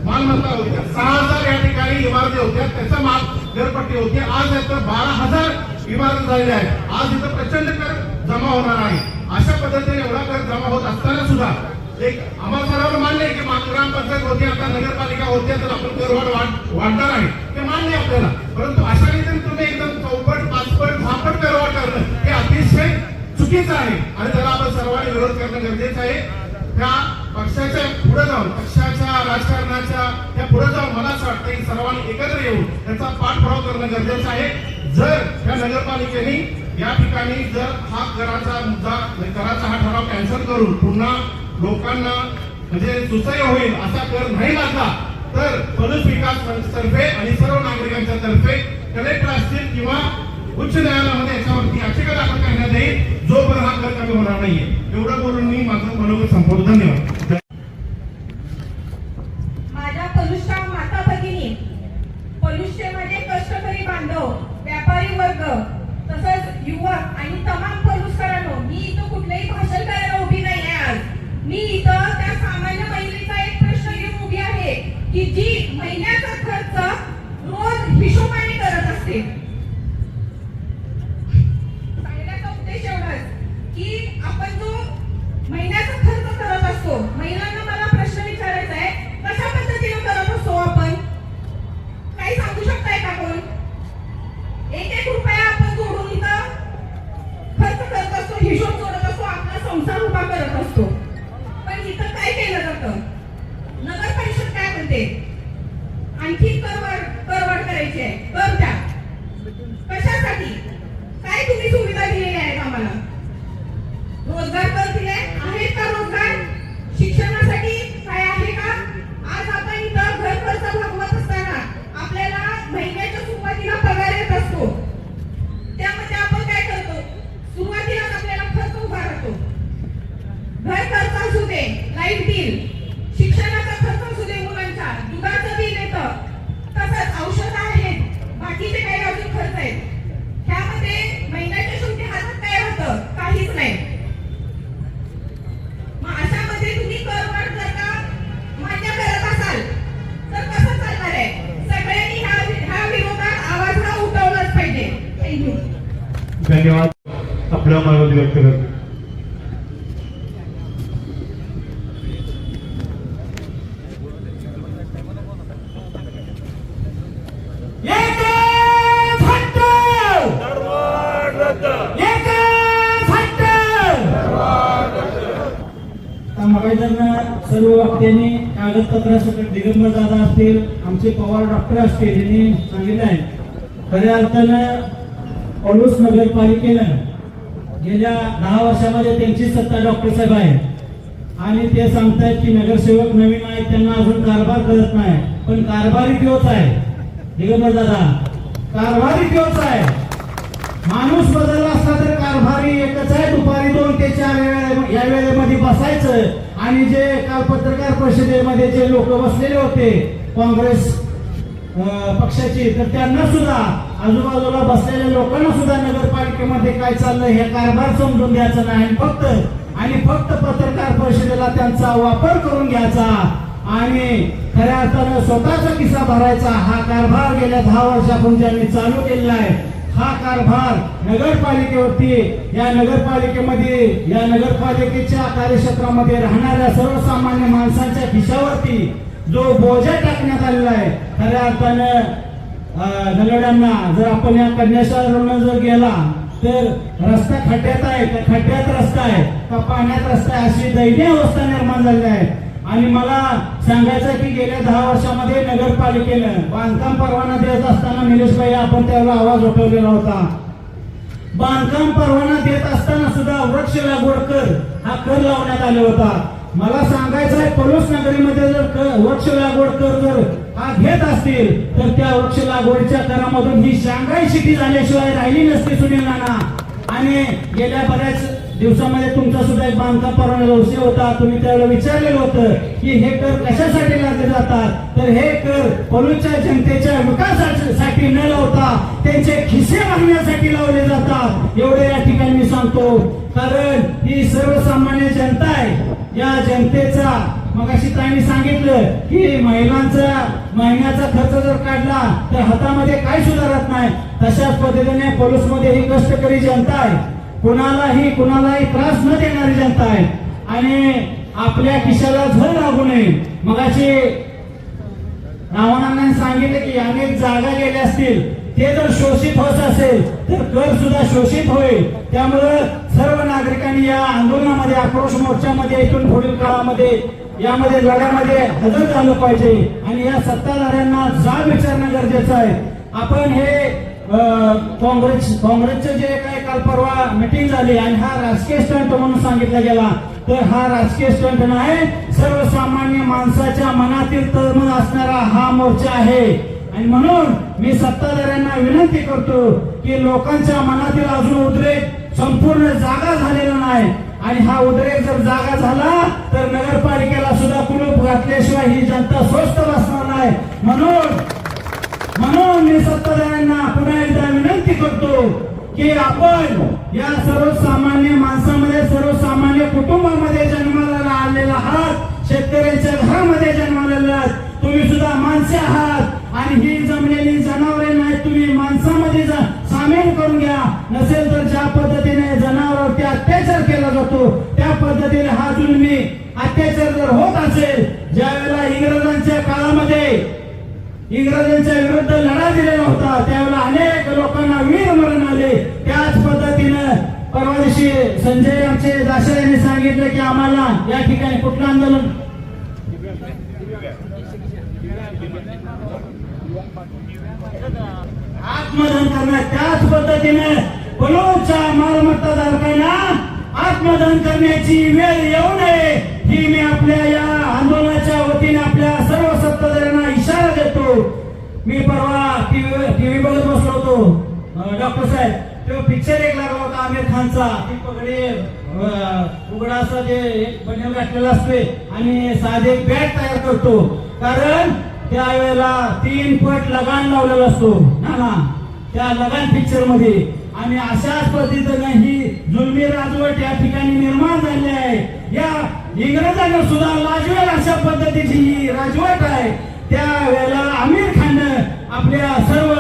मालमत्ता होत्या, 6000 या ठिकाणी इमारती होत्या, त्याचा माल घरपट्टी होती. आज इथं 12000 इमारत झालेल्या आहेत. आज इथं प्रचंड कर जमा होणार आहे. अशा पद्धतीने एवढा कर जमा होत असताना सुद्धा एक आम्हाला सर्वांना मान्य आहे की ग्रामपंचायत होती, आता नगरपालिका होते, तर आपण करवाढ वाढणार आहे, ते मान्य आहे आपल्याला. परंतु अशा रीतीने तुम्ही एकदम चौपट, पाचपट, दहापट करवाढ करणं हे अतिशय चुकीचं आहे आणि त्याला आपण सर्वांनी विरोध करणं गरजेचं आहे. त्या पक्षाच्या पुढे जाऊन, पक्षाच्या राजकारणाच्या त्या पुढे जाऊन मला असं वाटतं की सर्वांनी एकत्र येऊन त्याचा पाठपुरावा करणं गरजेचं आहे. जर त्या नगरपालिकेने या ठिकाणी जर हा कराचा मुद्दा, कराचा हा ठराव कॅन्सल करून पुन्हा लोकांना म्हणजे सुसह्य होईल असा कर नाही लागला तर पलूस विकास मंचतर्फे आणि सर्व नागरिकांच्या तर्फे कलेक्टर असतील किंवा उच्च न्यायालयामध्ये याच्यावरती याचिका दाखल करण्यात येईल, जोपर्यंत हा कर कमी होणार नाहीये. एवढं बोलून मी माझं मनोगत संपवतो. धन्यवाद. माझ्या पलूसच्या माता भगिनी, पलूसचे माझे कष्टकरी बांधव, व्यापारी वर्ग तसंच युवक आणि तमाम पलूसकरांनो, मी इथं कुठलेही भाषण करायला उभी नाही आहे. आज मी इथं त्या सामान्य महिलेचा एक प्रश्न घेऊन उभी आहे. जी महिन्याचा खर्च रोज हिशोबाने करत असते. सांगण्याचा उद्देश एवढाच की आपण जो महिन्याचा खर्च करत असतो, महिलांना मला प्रश्न विचारायचा आहे, कशा पद्धतीने करत असतो आपण? काही सांगू शकताय का कोण? एक एक रुपया आपण जोडून इथं खर्च करत असतो, हिशोब जोडत असतो, आपला संसार उभा करत असतो. पण इथं काय केलं जातं? नगर परिषद काय म्हणते? आणखी करवाढ करायची आहे. कर द्या. कशासाठी? काय तुम्ही सुविधा दिलेल्या आहेत आम्हाला? रोजगार कर दिले आहेत का? रोजगार शिक्षणासाठी काय आहे का? आज आपण इथं घर खर्च भागवत असताना आपल्याला महिन्याच्या सुरुवातीला पगार येत असतो. त्यामध्ये आपण काय करतो? सुरुवातीलाच आपल्याला खर्च उभा राहतो. घर खर्च असू दे, लाईट बिल, शिक्षणाचा खर्च असू दे, मुलांचा दुधाचं बिल येतं, तसंच औषध आहेत, बाकीचे काही अजून खर्च आहेत. ह्यामध्ये महिन्याच्या शेवटी हातात काय राहतं? काहीच नाही. मग अशामध्ये तुम्ही करवाढ जर का मान्य करत असाल तर कसं चालणार आहे? सगळ्यांनी ह्या विरोधात आवाज हा उठवलाच पाहिजे. थँक्यू. धन्यवाद. आपल्या मत व्यक्त करतो. सर्व वक्त्यांनी कागदपत्रासकट दिगंबर दादा असतील, आमचे पवार डॉक्टर असतील, यांनी सांगितलं आहे. खऱ्या अर्थानं पलूस नगरपालिकेनं गेल्या 10 वर्षामध्ये त्यांची सत्ता डॉक्टर साहेब आहे आणि ते सांगतायत की नगरसेवक नवीन आहेत, त्यांना अजून कारभार करत नाही. पण कारभारी तोच आहे दिगंबर दादा, कारभारी तोच आहे. माणूस बदलला असला तर कारभारी एकच आहे. दुपारी 2 ते 4 या वेळेमध्ये बसायचं आणि जे काल पत्रकार परिषदेमध्ये जे लोक बसलेले होते काँग्रेस पक्षाची, तर त्यांना सुद्धा आजूबाजूला बसलेल्या लोकांना सुद्धा नगरपालिकेमध्ये काय चाललंय हे कारभार समजून द्यायचं नाही आणि फक्त पत्रकार परिषदेला त्यांचा वापर करून घ्यायचा आणि खऱ्या अर्थानं स्वतःचा किस्सा भरायचा. हा कारभार गेल्या 10 वर्षापूर्वी ज्यांनी चालू केलेला आहे, हा कारभार नगरपालिकेवरती, या नगरपालिकेच्या कार्यक्षेत्रामध्ये राहणाऱ्या सर्वसामान्य माणसांच्या खिशावरती जो बोजा टाकण्यात आलेला आहे. खऱ्या अर्थानं नगरांना जर आपण या कन्याशाळेवरून जर गेला तर रस्ता खड्ड्यात आहे का खड्ड्यात रस्ता आहे का पाण्यात रस्ता आहे, अशी दयनीय अवस्था निर्माण झालेली आहे. आणि मला सांगायचं की गेल्या 10 वर्षामध्ये नगरपालिकेनं बांधकाम परवाना देत असताना निलेश भाई आपण त्याला आवाज उठवलेला होता. बांधकाम परवाना देत असताना सुद्धा वृक्ष लागवड कर हा कर लावण्यात आला होता. मला सांगायचं आहे पलूस नगरीमध्ये जर वृक्ष लागवड कर जर हा घेत असतील तर त्या वृक्ष लागवडीच्या करामधून ही शांघाई सिटी झाल्याशिवाय राहिली नसती सुनील नाना. आणि गेल्या बऱ्याच दिवसामध्ये तुमचा सुद्धा एक बांधकाम परवाना विषय होता. तुम्ही त्याला विचारलेलं होतं की हे कर कशासाठी लागले जातात, तर हे कर पलूसच्या जनतेच्या विकासासाठी न लावता त्यांचे खिसे भरण्यासाठी लावले जातात. एवढे या ठिकाणी मी सांगतो, कारण ही सर्वसामान्य जनता आहे. या जनतेचा मगाशी त्यांनी सांगितलं की महिन्याचा खर्च जर काढला तर हातामध्ये काही सुधारत नाही. तशाच पद्धतीने पलूसमध्ये ही कष्टकरी जनता आहे, कुणालाही त्रास न देणारी जनता आहे आणि आपल्या खिशाला झळ लागू नये. मगाशी रावणांनी सांगितले की अनेक जागा गेल्या असतील, ते जर शोषित होत असेल तर कर सुद्धा शोषित होईल. त्यामुळे सर्व नागरिकांनी या आंदोलनामध्ये, आक्रोश मोर्चामध्ये, इथून पुढील काळामध्ये यामध्ये लढ्यामध्ये हजर झालं पाहिजे आणि या सत्ताधाऱ्यांना जाब विचारणं गरजेचं आहे. आपण हे काँग्रेसचे जे काही काल परवा मिटिंग झाली आणि हा राजकीय स्टंट म्हणून सांगितला गेला, तर हा राजकीय स्टंट नाही, सर्वसामान्य माणसाच्या मनातील तळमळ असणारा हा मोर्चा आहे. आणि म्हणून मी सत्ताधाऱ्यांना विनंती करतो की लोकांच्या मनातील अजून उद्रेक संपूर्ण जागा झालेला नाही आणि हा उद्रेक जर जागा झाला तर नगरपालिकेला सुद्धा कुलूप घातल्याशिवाय ही जनता स्वस्थ बसणार नाही. म्हणून मी सत्ताधाऱ्यांना पुन्हा एकदा विनंती करतो की आपण या सर्वसामान्य माणसामध्ये, सर्वसामान्य कुटुंबामध्ये जन्माला आलेला आहात, शेतकऱ्यांच्या घरामध्ये जन्माला तुम्ही सुद्धा माणसे आहात आणि ही जमलेली जनावरे नाही, तुम्ही माणसामध्ये सामील करून घ्या. नसेल तर ज्या पद्धतीने जनावरांवरती अत्याचार केला जातो त्या पद्धतीने हा जुलमी अत्याचार जर होत असेल, ज्या वेळेला इंग्रजांच्या काळामध्ये इंग्रजांच्या विरुद्ध लढा दिलेला होता त्यावेळेला अनेक लोकांना वीर मरण आले. त्याच पद्धतीनं परवा दिवशी संजय आमचे दाशा यांनी सांगितलं की आम्हाला या ठिकाणी कुठलं आंदोलन आत्मदहन करणार, त्याच पद्धतीने पलोच्या मालमत्ता धारकांना आत्मदहन करण्याची वेळ येऊ नये ही मी आपल्या या आंदोलनाच्या वतीने आपल्या सर्व सत्ताधाऱ्यांना इशारा देतो. मी परवा टीव्ही बघत बसलो होतो, डॉक्टर साहेब तो पिक्चर एक लागला होता आमिर खानचा, ती पगडी उघडा असं जे एक बनेल घातलेला असते आणि साधे बॅट तयार करतो, कारण त्यावेळेला 3 फूट लगान लावलेला असतो ना त्या लगान पिक्चर मध्ये. आणि अशाच पद्धतीने ही जुलमी राजवट या ठिकाणी निर्माण झाली आहे. या इंग्रजांना सुद्धा लाजवेल अशा पद्धतीची ही राजवट आहे. त्यावेळेला आमिर खान आपल्या सर्व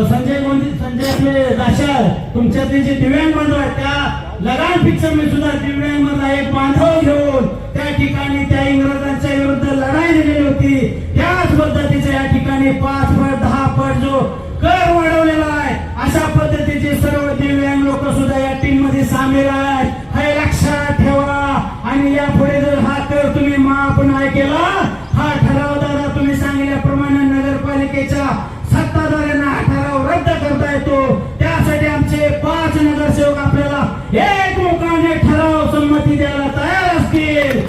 संजय दाशा तुमच्यातले जे दिव्यांग बांधव आहेत त्या लगान पिक्चर मध्ये सुद्धा दिव्यांग मधला एक बांधव घेऊन त्या ठिकाणी त्या इंग्रजांच्या विरुद्ध लढाई दिलेली होती. त्याच पद्धतीचे या ठिकाणी 5 पट 10 पट जो कर वाढवलेला आहे अशा पद्धतीचे सर्व दिव्यांग लोक सुद्धा या टीम मध्ये सामील आहेत, हे लक्षात ठेवा. आणि यापुढे जर हा कर तुम्ही माफ नाही केला, हा ठराव दादा तुम्ही सांगितल्याप्रमाणे नगरपालिकेच्या सत्ताधाऱ्यांना हा ठराव रद्द करता येतो. त्यासाठी आमचे 5 नगरसेवक आपल्याला एकमुखाने ठराव संमती द्यायला तयार असतील,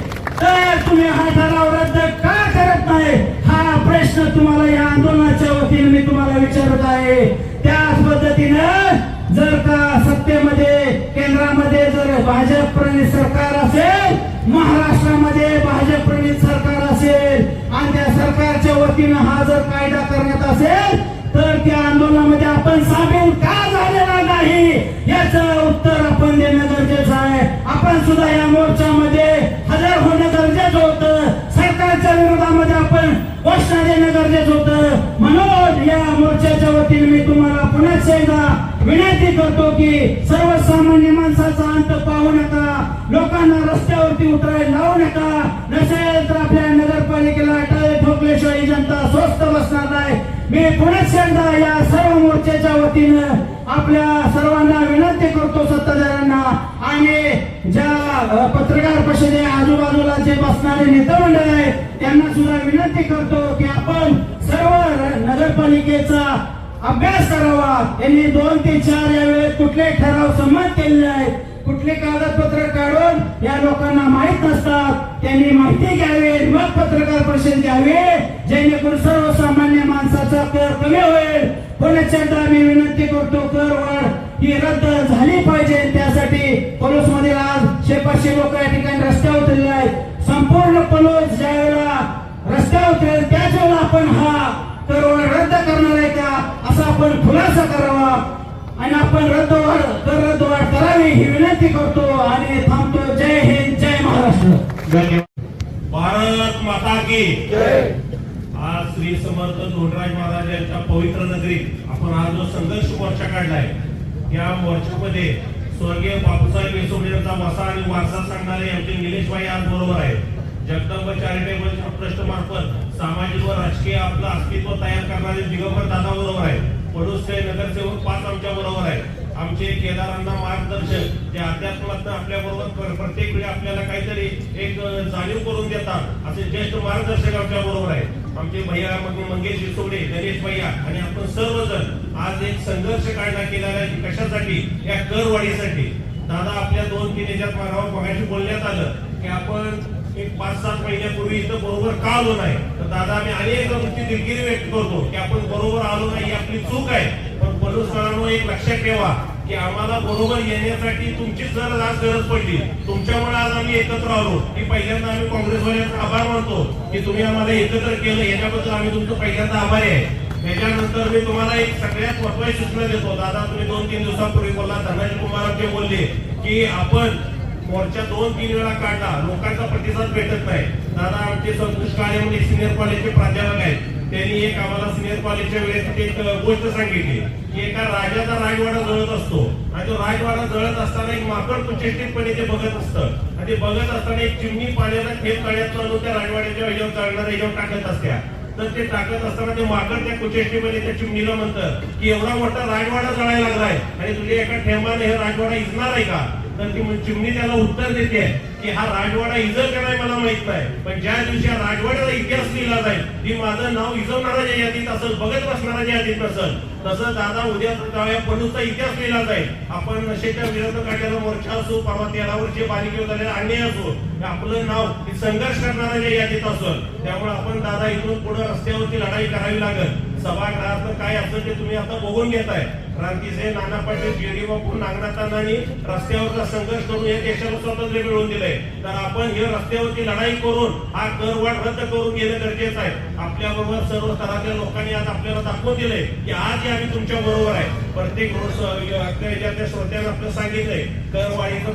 तर तुम्ही हा ठराव रद्द का करत नाही हा प्रश्न तुम्हाला या आंदोलनाच्या वतीने मी तुम्हाला विचारत आहे. त्याच पद्धतीनं जर का सत्तेमध्ये केंद्रामध्ये जर भाजप प्रणित सरकार असेल, महाराष्ट्रामध्ये भाजप प्रणित सरकार असेल आणि त्या सरकारच्या वतीनं हा जर कायदा करण्यात असेल तर त्या आंदोलनामध्ये आपण सामील का झालेला नाही याचं उत्तर आपण देणं गरजेचं आहे. आपण सुद्धा या मोर्चामध्ये हजर होणं गरजेचं होतं, सरकारच्या विरोधामध्ये आपण घोषणा देणं गरजेचं होतं. म्हणून या मोर्चाच्या वतीने मी तुम्हाला पुन्हा एकदा विनंती करतो की सर्वसामान्य माणसाचा अंत पाहू नका, लोकांना रस्त्यावरती उतरायला लावू नका. नसेल तर आपल्या नगरपालिकेला टाळे ठोकल्याशिवाय ही जनता स्वस्थ बसणार नाही. मी पुन्हा एकदा या सर्व मोर्चाच्या वतीनं आपल्या सर्वांना विनंती करतो, सत्ताधाऱ्यांना आणि ज्या पत्रकार परिषदे आजूबाजूला जे बसणारे नेते मंडळ आहे त्यांना सुद्धा विनंती करतो की आपण सर्व नगरपालिकेचा अभ्यास करावा. यांनी 2 ते 4 या वेळेत कुठले ठराव संमत केलेले आहेत, कुठले कागदपत्र काढून या लोकांना माहित नसतात, त्यांनी माहिती घ्यावी, मग पत्रकार परिषद घ्यावी, जेणेकरून सर्वसामान्य माणसाचा कर कमी होईल. पुन्हा मी विनंती करतो, कर वाढ ही रद्द झाली पाहिजे. त्यासाठी पलूस मध्ये आज 500 लोक या ठिकाणी रस्त्यावर उतरले आहेत. संपूर्ण पलूस ज्या वेळेला रस्त्यावर उतरेल त्याच वेळेला आपण हा कर वाढ रद्द करणार आहे का असा आपण खुलासा करावा आणि आपण कर रद्द वाढ करावी ही विनंती करतो आणि थांबतो. जय हिंद, जय महाराष्ट्र. भारत माता की आज श्री समर्थ धोंडराज महाराज यांच्या पवित्र नगरीत आपण आज जो संघर्ष मोर्चा काढलाय या मोर्चामध्ये स्वर्गीय बापूसाहेब येसोडे यांचा वसा आणि वारसा सांगणारे आमचे निलेशभाई आज बरोबर आहेत. जगदंब चॅरिटेबल ट्रस्ट मार्फत सामाजिक व राजकीय आपलं अस्तित्व तयार करणारे दिगंबर दादा बरोबर आहे. पडूसचे नगरसेवक 5 आमच्या बरोबर आहेत. आमचे केदारांना मार्गदर्शक जे अध्यात्मात आपल्या बरोबर प्रत्येक वेळी आपल्याला काहीतरी एक जाणीव करून देतात असे ज्येष्ठ मार्गदर्शक आमच्या बरोबर आहेत. आमचे भैया मंगेश विसोडे, गणेश भैया आणि आपण सर्वजण आज एक संघर्ष काढला केलेला आहे. कशासाठी? या करवाढीसाठी. दादा आपल्या 2-3 याच्यात मागावर मगाशी बोलण्यात आलं की आपण एक 5-7 महिन्यापूर्वी इथं बरोबर का आलो नाही. तर दादा आम्ही अनेक गोष्टी दिलगिरी व्यक्त करतो की आपण बरोबर आलो नाही ही आपली चूक आहे. पण पलूसकरांनो एक लक्षात ठेवा की आम्हाला बरोबर येण्यासाठी तुमचीच जर आज गरज पडली, तुमच्यामुळे आज आम्ही एकत्र आलो. की पहिल्यांदा आम्ही काँग्रेसवाल्यांचा आभार मानतो की तुम्ही आम्हाला एकत्र केलं, याच्याबद्दल आम्ही तुमचं पहिल्यांदा आभारी आहे. त्याच्यानंतर मी तुम्हाला एक सगळ्यात महत्त्वाची सूचना देतो. दादा तुम्ही 2-3 दिवसांपूर्वी बोलला, धनाजी कुमार आमचे बोलले की आपण मोर्चा 2-3 वेळा काढला, लोकांचा प्रतिसाद भेटत नाही. दादा आमचे संतोष काळे म्हणून सिनियर कॉलेजचे प्राध्यापक आहेत, त्यांनी एक आम्हाला सिनियर कॉलेजच्या वेळेस एक गोष्ट सांगितली की एका राजाचा राजवाडा जळत असतो आणि तो राजवाडा जळत असताना एक माकड कुचेष्टितपणे ते बघत असतं आणि ते बघत असताना एक चिमणी पाण्याचा थेंब तळ्यात आणून त्या राजवाड्याच्या ह्याच्यावर जळणाऱ्या ह्याच्यावर टाकत असत्या. तर ते टाकत असताना ते माकड त्या कुचेष्टीमध्ये त्या चिमणीला म्हणतं की एवढा मोठा राजवाडा जळायला लागलाय आणि तुझ्या एका थेंबाने हे राजवाडा इजणार आहे का? तर ती चिमणी त्याला उत्तर देते की हा राजवाडा इजल का नाही मला माहित नाही, पण ज्या दिवशी हा राजवाड्याचा इतिहास लिहिला जाईल ती माझं नाव इजवणाऱ्या यादीत असेल, बघत बसणाऱ्या यादीत नसेल. तसं दादा उद्या पलूसचा इतिहास लिहिला जाईल. आपण नशेच्या विरोधात काढलेला मोर्चा असो, परवा 13 वर्षे बालिकेवर झालेला अन्याय असो, आपलं नाव संघर्ष करणाऱ्या यादीत असेल. त्यामुळे आपण दादा इथून पुढे रस्त्यावरती लढाई करावी लागेल. सभागृहात काय असेल ते तुम्ही आता बघून घेताय. क्रांतीचे नाना पाटील, जेडी बापू, नागनाथांना रस्त्यावरचा संघर्ष करून या देशाला स्वातंत्र्य मिळवून दिलंय. तर आपण हे रस्त्यावरती लढाई करून हा करवाढ रद्द करून घेणं गरजेचं आहे. आपल्या बरोबर सर्व स्तरातल्या लोकांनी आज आपल्याला दाखवून दिलंय की आज आम्ही तुमच्या बरोबर आहे. प्रत्येक आपल्या श्रोत्यांना आपलं सांगितलंय करवाढीचं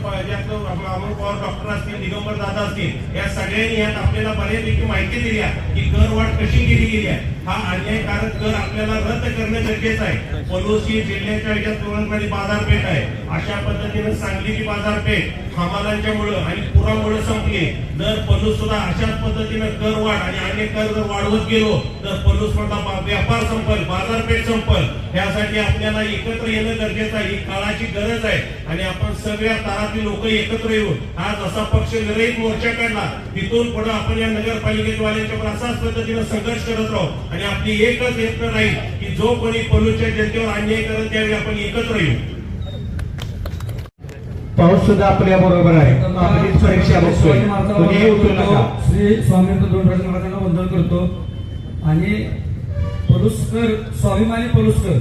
अमोल पवार डॉक्टर असतील, दिगंबर दादा असतील, या सगळ्यांनी यात आपल्याला बऱ्यापैकी माहिती दिली आहे की करवाढ कशी केली गेली आहे. हा अन्यायकारक कर आपल्याला रद्द करणं गरजेचं आहे. पलूस जिल्ह्याच्या ह्याच्यात तुरंतमध्ये बाजारपेठ आहे. अशा पद्धतीने सांगलीची बाजारपेठ हमालांच्यामुळे आणि पुरामुळे संपली. जर पलूस सुद्धा अशाच पद्धतीने कर वाढ आणि अन्य कर जर वाढवत गेलो तर पलूस मधला व्यापार संपल, बाजारपेठ संपल. यासाठी आपल्याला एकत्र येणं गरजेचं आहे. ही काळाची गरज आहे आणि आपण सगळ्या तरातील लोक एकत्र येऊन आज असा पक्ष विरहित मोर्चा काढला. तिथून पुढे आपण या नगरपालिकेवाल्यांच्यावर असाच पद्धतीने संघर्ष करत राहू आणि आपली एकच यत्न राहील की जो कोणी पलूसच्या जनतेवर अन्याय करत त्यावेळी आपण एकत्र येऊ. पाऊस सुद्धा आपल्या बरोबर आहे. आपली परीक्षा बघतोय, कोणीही उठू नका. श्री स्वामी दोनराज महाराजांना वंदन करतो आणि पलुसकर, स्वाभिमानी पलुसकर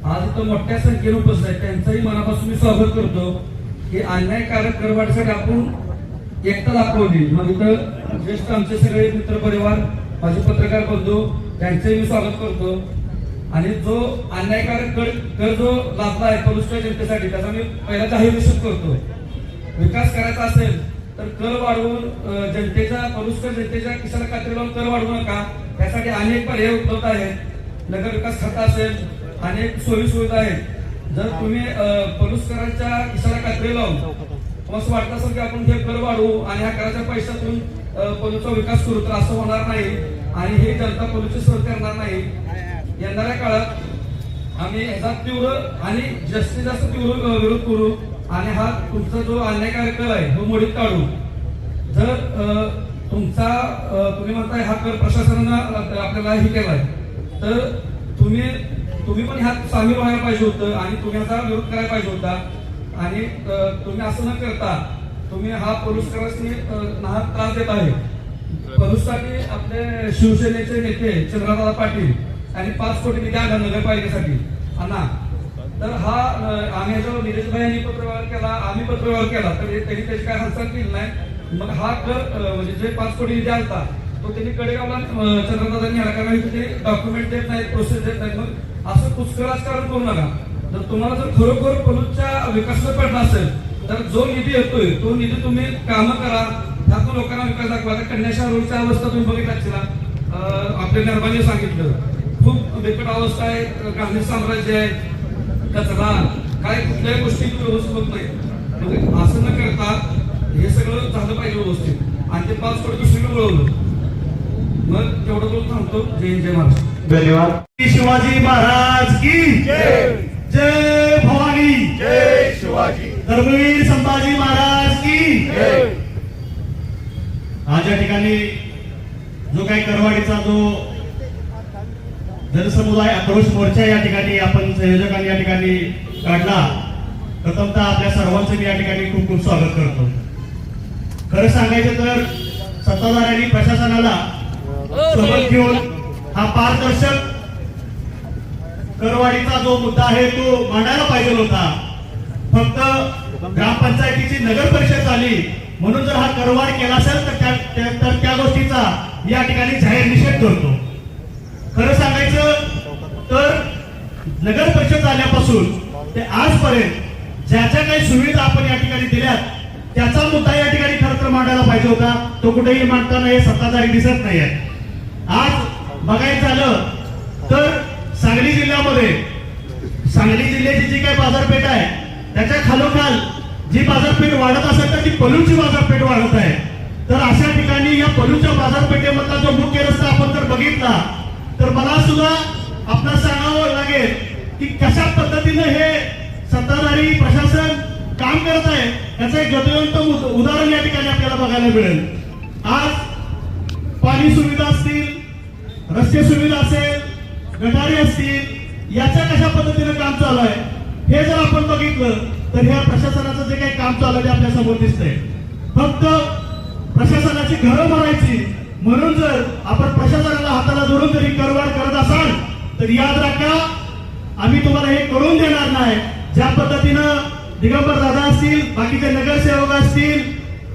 आज इथं मोठ्या संख्येने उपस्थित आहेत. त्यांचंही मनापासून मी स्वागत करतो की अन्यायकारक करवाढीसाठी आपण एकता दाखवली. मग इथं ज्येष्ठ आमचे सगळे मित्र परिवार, माझे पत्रकार बंधू, त्यांचंही मी स्वागत करतो. आणि जो अन्यायकारक कर जो लाभला आहे पलुसच्या जनतेसाठी त्याचा मी पहिला जाहीर निषेध करतो. विकास करायचा असेल तर कर वाढवून जनतेच्या, पलुसकर जनतेच्या खिशाला कात्री लावून कर वाढवू नका. त्यासाठी अनेक पर्याय उपलब्ध आहेत. नगर विकास खाता असेल, अनेक सोयी सुविधा आहेत. जर तुम्ही पलुसकरांच्या खिशाला कात्री लावून असं वाटत असेल की आपण हे कर वाढवू आणि ह्या कराच्या पैशातून पलूसचा विकास करू, तर असं होणार नाही आणि हे जनता पलूसची सोय करणार नाही. येणाऱ्या काळात आम्ही ह्याचा तीव्र आणि जास्तीत जास्त तीव्र विरोध करू आणि हा तुमचा जो अन्यायकारक कर आहे तो मोडीत काढू. जर तुम्ही म्हणताय हा कर प्रशासनानं आपल्याला हे केलाय तर तुम्ही पण ह्यात सामील व्हायला पाहिजे होतं आणि तुम्ही ह्याचा विरोध करायला पाहिजे होता. आणि तुम्ही असं न करता तुम्ही हा पलुसकरांनी नाहक त्रास देत आहे. पलुससाठी आपले शिवसेनेचे नेते चंद्रकांत पाटील आणि 5 कोटी निधी आला नगरपालिकेसाठी अण्णा. तर हा आम्ही ह्याच्यावर निलेश भाई यांनी पत्रव्यवहार केला, आम्ही पत्रव्यवहार केला, तर त्यांनी त्याची काय हालचाल केली नाही. मग हा कर म्हणजे जे 5 कोटी निधी आलता तो त्यांनी कडेगावला चंद्रकांतांनी आला, कारण ते डॉक्युमेंट देत नाहीत, प्रोसेस देत नाहीत. मग असं कुचकं राजकारण करू नका. जर तुम्हाला जर खरोखर पलूसच्या विकासाचा पडला असेल तर जो निधी येतोय तो निधी तुम्ही कामं करा, त्यातून लोकांना विकास दाखवा. आता कन्याशा रोडच्या अवस्था तुम्ही बघितला असेल, आपल्या निर्माणे सांगितलं खूप बिकट अवस्था आहे. गांधी साम्राज्य आहे, कचरा काय कुठल्याही गोष्टी व्यवस्थित होत नाही. म्हणजे असं न करता हे सगळं झालं पाहिजे व्यवस्थित आणि ते 5 कोटी दुसरीकडे वळवलं. मग तेवढं बोलून थांबतो. जय जय महाराज. धन्यवाद. शिवाजी महाराज की जय. जय भवानी, जय शिवाजी. धर्मवीर संभाजी महाराज की जय. आज या ठिकाणी जो काही करवाडीचा जो जनसमुदाय आक्रोश मोर्चा या ठिकाणी आपण संयोजकांनी या ठिकाणी काढला, प्रथमतः आपल्या सर्वांचं मी या ठिकाणी खूप खूप स्वागत करतो. खरं सांगायचं तर सत्ताधाऱ्यांनी प्रशासनाला सोबत घेऊन हा पारदर्शक करवाढीचा जो मुद्दा आहे तो मांडायला पाहिजे होता. फक्त ग्रामपंचायतीची नगर परिषद झाली म्हणून जर हा करवाढ केला असेल तर त्या गोष्टीचा या ठिकाणी जाहीर निषेध करतो. खरं सांगायचं तर नगर परिषद झाल्यापासून ते आजपर्यंत ज्या ज्या काही सुविधा आपण या ठिकाणी दिल्यात त्याचा मुद्दा या ठिकाणी खरं तर मांडायला पाहिजे होता. तो कुठेही मांडताना हे सत्ताधारी दिसत नाही आहे. आज बघायचं झालं तर सांगली जिल्ह्यामध्ये सांगली जिल्ह्याची जी काही बाजारपेठ आहे त्याच्या खालोखाल जी बाजारपेठ वाढत असेल तर ती पलूची बाजारपेठ वाढत आहे. तर अशा ठिकाणी या पलूच्या बाजारपेठेमधला जो मुख्य रस्ता आपण जर बघितला तर मला सुद्धा आपल्याला सांगावं लागेल की कशा पद्धतीनं हे सत्ताधारी प्रशासन काम करत आहे याचं एक ज्योतिवंत उदाहरण या ठिकाणी आपल्याला बघायला मिळेल. आज पाणी सुविधा असतील, रस्ते सुविधा असेल, गटारी असतील, याच्या कशा पद्धतीने काम चालू आहे हे जर आपण बघितलं तर ह्या प्रशासनाचं जे काही काम चालू आहे ते आपल्या समोर दिसतंय. फक्त प्रशासनाची घरं भरायची म्हणून जर आपण प्रशासनाला हाताला जोडून जरी करवाढ करत असाल तर याद राखा आम्ही तुम्हाला हे करून देणार नाही. ज्या पद्धतीनं दिगंबर दादा असतील, बाकीचे नगरसेवक असतील,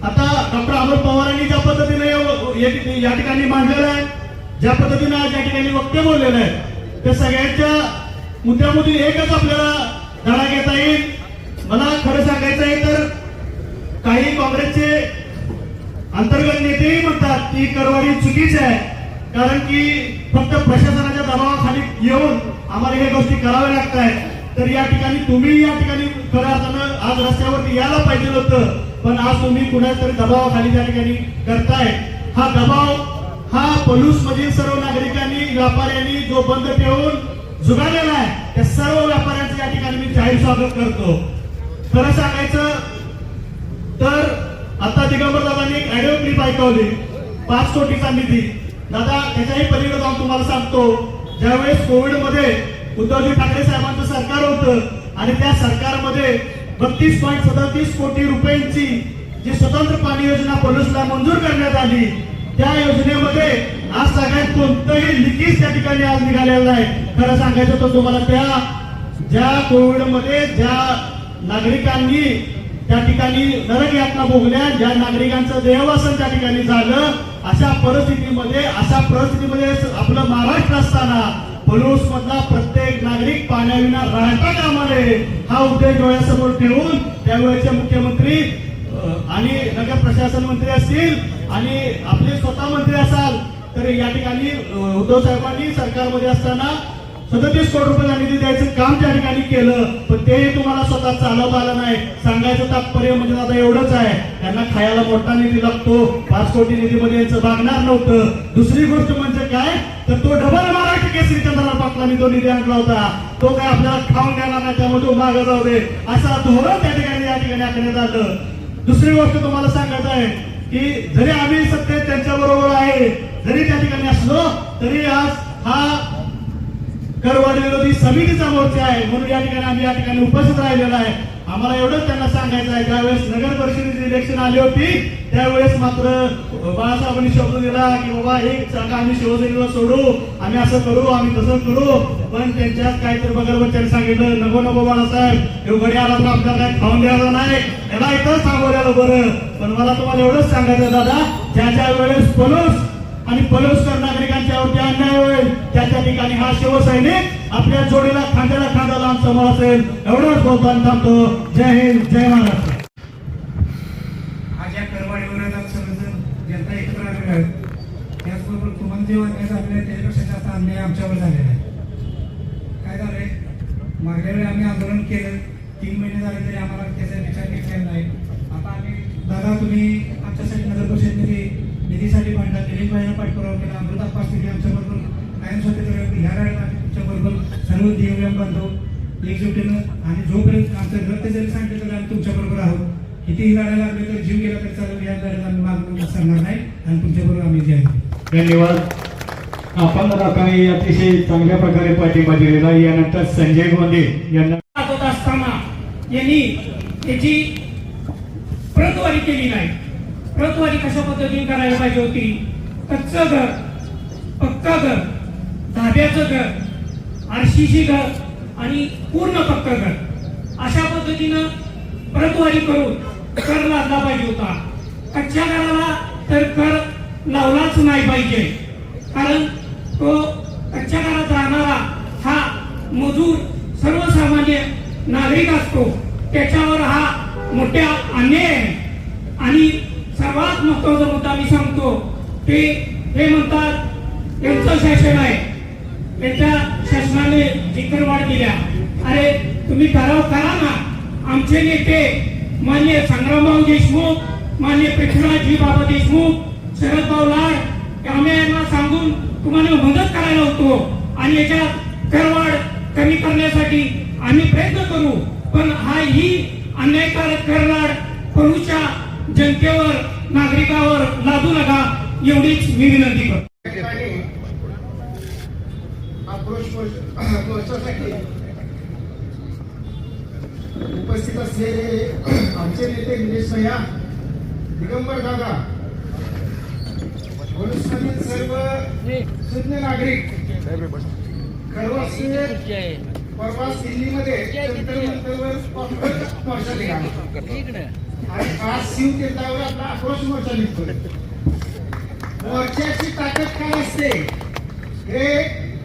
आता डॉक्टर अमोल पवारांनी ज्या पद्धतीने या ठिकाणी मांडलेलं आहे, ज्या पद्धतीने आज या ठिकाणी वक्तव्य बोललेलं आहे, त्या सगळ्यांच्या मुद्द्यामधून एकच आपल्याला धडा घेता येईल. मला खरं सांगायचं आहे तर काही काँग्रेसचे अंतर्गत नेतेही म्हणतात की करवाढी चुकीची आहे कारण की फक्त प्रशासनाच्या दबावाखाली येऊन आम्हाला हे गोष्टी कराव्या लागत आहेत. तर या ठिकाणी तुम्ही या ठिकाणी खऱ्या अर्थानं आज रस्त्यावरती यायला पाहिजे होतं पण आज तुम्ही कुणातरी दबावाखाली त्या ठिकाणी करताय. हा दबाव हा पलूस मधील सर्व नागरिकांनी व्यापाऱ्यांनी जो बंद ठेवून जुगारलेला आहे त्या सर्व व्यापाऱ्यांचं या ठिकाणी मी जाहीर स्वागत करतो. खरं सांगायचं तर आता दिगंबर दादांनी एक ऑडिओ क्लिप ऐकवली 5 कोटीचा निधी. दादा त्याच्याही पलीकडे जाऊन तुम्हाला सांगतो ज्यावेळेस कोविडमध्ये उद्धवजी ठाकरे साहेबांचं सरकार होतं आणि त्या सरकारमध्ये 32.37 कोटी रुपयांची जी स्वतंत्र पाणी योजना पलूसला मंजूर करण्यात आली त्या योजनेमध्ये आज सगळ्यात कोणतंही लिकेज त्या ठिकाणी आज निघालेलं आहे. खरं सांगायचं तर तुम्हाला त्या ज्या कोविडमध्ये ज्या नागरिकांनी त्या ठिकाणी नरक यातना भोगल्या, ज्या नागरिकांचं देहवासन त्या ठिकाणी झालं, अशा परिस्थितीमध्ये आपलं महाराष्ट्र असताना पलूस मधला प्रत्येक नागरिक पाण्याविना राहता कामा नये हा उद्देश डोळ्यासमोर ठेवून त्यावेळेचे मुख्यमंत्री आणि नगर प्रशासन मंत्री असतील आणि आपले स्वतः मंत्री असाल तर या ठिकाणी उद्धव साहेबांनी सरकारमध्ये असताना 37 कोटी रुपयाचा निधी द्यायचं काम त्या ठिकाणी केलं पण तेही तुम्हाला स्वतः चालवता आलं नाही. सांगायचं तात्पर्य म्हणजे आता एवढंच आहे त्यांना खायला मोठा निधी लागतो 5 कोटी निधीमध्ये याचं भागणार नव्हतं. दुसरी गोष्ट म्हणजे काय तर तो डबल महाराष्ट्र केसरी चंद्रकांत पाटलांनी तो निधी आणला होता तो काय आपल्याला खाऊन देणार नाही त्यामुळे तो मागे जाऊ दे असा धोरण त्या ठिकाणी या ठिकाणी आखण्यात आलं. दुसरी गोष्ट तुम्हाला सांगायचं आहे की जरी आम्ही सत्तेत त्यांच्या बरोबर आहे जरी त्या ठिकाणी असलो तरी आज हा करवाढ विरोधी समितीचा मोर्चा आहे म्हणून या ठिकाणी आम्ही या ठिकाणी उपस्थित राहिलेला आहे. आम्हाला एवढंच त्यांना सांगायचं आहे ज्यावेळेस नगर परिषदेची इलेक्शन आली होती त्यावेळेस मात्र बाळासाहेबांनी शब्द दिला की बाबा एक जागा आम्ही शिवसेनेला सोडू आम्ही असं करू आम्ही तसं करू पण त्यांच्यात काहीतरी बघा त्यांनी सांगितलं नको नको बाळासाहेब हे गडी आला तर आपल्याला काही खाऊन द्यायला नाही याला इथंच थांबवल्याला बरं. पण मला तुम्हाला एवढंच सांगायचं दादा ज्या वेळेस पलूस आणि पलूसकर नागरिकांच्यावरती अन्याय होईल त्या ठिकाणी हा शिवसैनिक आपल्या जोडीला खांद्याला खांदा लावून समोर असेल एवढंच बोलताना थांबतो. जय हिंद जय महाराष्ट्र. आज या करवाढी विरोधात सर्वजण जनता एकत्र आलेले आहेत त्याचबरोबर तुम्हाला जे अन्याय झालेला आहे त्याच्यापेक्षा जास्त अन्याय आमच्यावर झालेला आहे. काय झालंय मागल्या वेळी आम्ही आंदोलन केलं 3 महिने झाले तरी आम्हाला त्याचा विचार केलेला नाही. आता आम्ही दादा तुम्ही आमच्यासाठी नगर परिषदेमध्ये निधीसाठी भांडा दिलीप भाईंना पाठपुरावा केला अमृता पाटील आमच्याबरोबर कायम स्वातंत्र्य ह्या वेळेला आम्ही तुमच्याबरोबर सर्व दिव्यांग बांधव एकजुटीनं आणि जोपर्यंत आमचं रक्त जरी सांगितलं तरी आम्ही तुमच्याबरोबर आहोत. कितीही लढायला लागले तर जीव गेला तरी चालेल या लढ्यात आम्ही मागून सांगणार नाही आणि तुमच्याबरोबर आम्ही जे आहे. धन्यवाद. आपण लोकांनी अतिशय चांगल्या प्रकारे पाठिंबा दिलेला. यानंतर संजय गोंदे यांना असताना यांनी त्याची प्रतवारी केली नाही. प्रतवारी कशा पद्धतीने करायला पाहिजे होती कच्चं घर पक्का घर धाब्याचं घर आरशीची घर आणि पूर्ण पक्का घर अशा पद्धतीनं प्रतवारी करून कर लादला पाहिजे होता. कच्च्या घराला तर कर लावलाच नाही पाहिजे कारण तो कच्च्या घरात राहणारा हा मजूर सर्वसामान्य नागरिक असतो त्याच्यावर हा मोठा अन्याय आहे. आणि सर्वात महत्वाचा मुद्दा मी सांगतो ते हे म्हणतात त्यांचं शासन आहे. त्यांच्या शासनाने जी करवाढ दिल्या, अरे तुम्ही ठराव करा ना. आमचे नेते माननीय संग्रामभाऊ देशमुख, माननीय पृथ्वीराजजी बाबा देशमुख, शरदभाऊ लाड आम्ही यांना सांगून तुम्हाला मदत करायला होतो आणि याच्यात करवाढ कमी करण्यासाठी आम्ही प्रयत्न करू. पण ही अन्यायकारक करवाढ पळूच्या जनतेवर, नागरिकावर लादू नका, एवढीच मी विनंती करतो. आक्रोश मोर्चासाठी उपस्थित असलेले आमचे नेते निलेश भैया, दिगंबर दादा, पोलिसांनी सर्व सुज्ञ नागरिक, परवा दिल्लीमध्ये जंतर मंतरवर मोर्चा निघाला आणि आज शिवतीर्थावर आपला आक्रोश मोर्चा निघतोय. मोर्चाची ताकद काय असते हे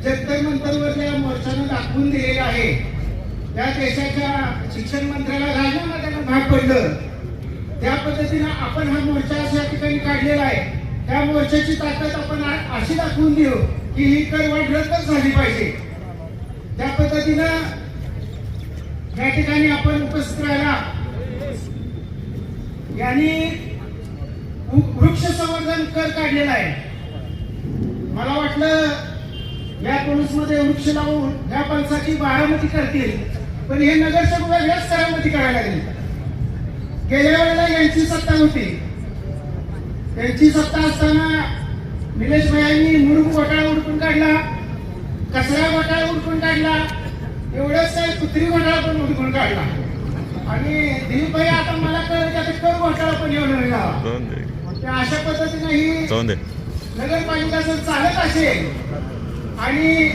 जंतर मंतरवरल्या मोर्चानं दाखवून दिलेलं आहे. त्या देशाच्या शिक्षण मंत्र्याला राजीनामा द्यायला भाग पडलं. त्या पद्धतीनं आपण हा मोर्चा अशा ठिकाणी काढलेला आहे. त्या मोर्चाची ताकद आपण अशी दाखवून देऊ की ही करवाढ रद्दच झाली पाहिजे. त्या पद्धतीनं या ठिकाणी आपण उपस्थित राहिला. यांनी वृक्ष संवर्धन कर काढलेला आहे. मला वाटलं या पोलीसमध्ये वृक्ष लावून या पंचाची बारामती करतील, पण हे नगरसेवक वेगळ्याच स्तरामती करायला लागले. गेल्या वेळेला यांची सत्ता होती. त्यांची सत्ता असताना निलेश भाईंनी मुरुम घोटाळा उडकून काढला, कचरा घोटाळा उडकून काढला, एवढंच काय कुत्री घोटाळा पण उडकून काढला. आणि दिलीप भाई आता मला कळलं की आता कर घोटाळा पण येऊन राहिला. त्या अशा पद्धतीने ही नगरपालिका जर चालत असेल आणि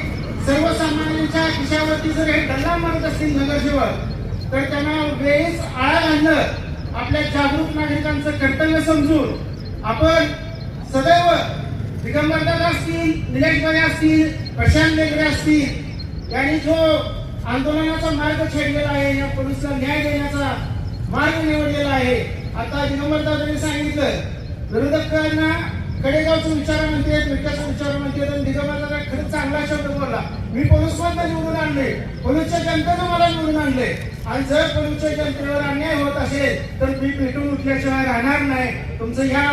सर्वसामान्यांच्या खिशावरती जर हे डल्ला मारत असतील नगरसेवक, तर त्यांना वेळीच आळा घालणं आपल्या जागरूक नागरिकांचं कर्तव्य समजून आपण सदैव दिगंबर दादा असतील, निलेश भाई असतील, प्रशांत बेगरे असतील, यांनी जो आंदोलनाचा मार्ग छेडलेला आहे, या पोलिसांना न्याय देण्याचा मार्ग निवडलेला आहे. आता दिगंबर दादांनी सांगितलं विरोधकांना कडेगावचं विचार म्हणते, विकासचं विचार म्हणते, तर दिगंबर दादा खरंच चांगला शब्द बोलला. मी पोलीसमधनं निवडून आणले, पोलीसच्या जनतेनं मला निवडून आणले आणि जर पोलीसच्या जनतेवर अन्याय होत असेल तर मी पेटून उठल्याशिवाय राहणार नाही. तुमचं ह्या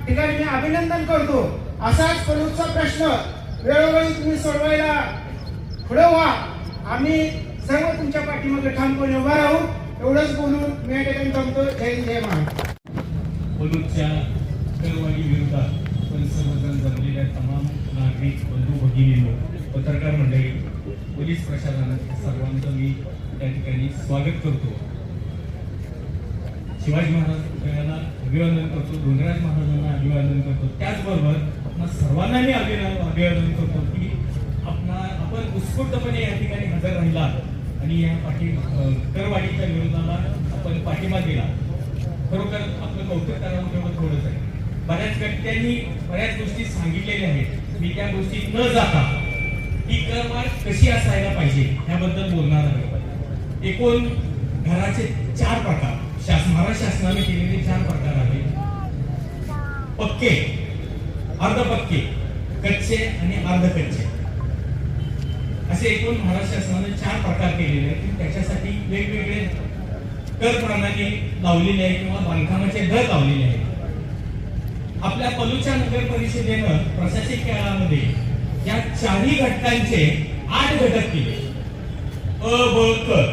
ठिकाणी मी अभिनंदन करतो. असाच पोलीसचा प्रश्न वेळोवेळी तुम्ही सोडवायला पुढे व्हा. आम्ही सर्व तुमच्या पाठीमागे ठामपणे उभा राहू. एवढंच बोलून मी या ठिकाणी थांबतो. जय हिंद, जय महाराष्ट्र. पलूसच्या करवाढी विरोधात परिसंवर्धन जमलेल्या तमाम नागरिक बंधू भगिनींनो, पत्रकार मंडळी, पोलीस प्रशासनाच्या सर्वांचं मी त्या ठिकाणी स्वागत करतो. शिवाजी महाराजांना अभिवादन करतो, डोंगराज महाराजांना अभिवादन करतो. त्याचबरोबर आपल्या सर्वांना मी अभिवादन करतो की आपण उत्स्फूर्तपणे या ठिकाणी हजर राहिला आणि या करवाढीच्या विरोधाला आपण पाठिंबा दिला. खरोखर आपलं कौतुक करावं तेवढं थोडंच आहे. बऱ्याच व्यक्त्यांनी बऱ्याच गोष्टी सांगितलेल्या आहेत. मी त्या गोष्टी न जाता ही करवाढ कशी असायला पाहिजे याबद्दल बोलणार आहे. एकूण घराचे 4 प्रकार महाराष्ट्र शासनाने केलेले 4 प्रकार आहेत. पक्के, अर्धपक्के, कच्चे आणि अर्धकच्चे असे एकूण महाराष्ट्र शासनाने 4 प्रकार केलेले आहेत. त्याच्यासाठी वेगवेगळे कर प्रणाली लावलेली आहे किंवा बांधकामाचे दर लावलेले आहेत. आपल्या पलूच्या नगर परिषदेनं प्रशासकीय काळामध्ये या 4ही घटकांचे 8 घटक केले. अ, ब, क.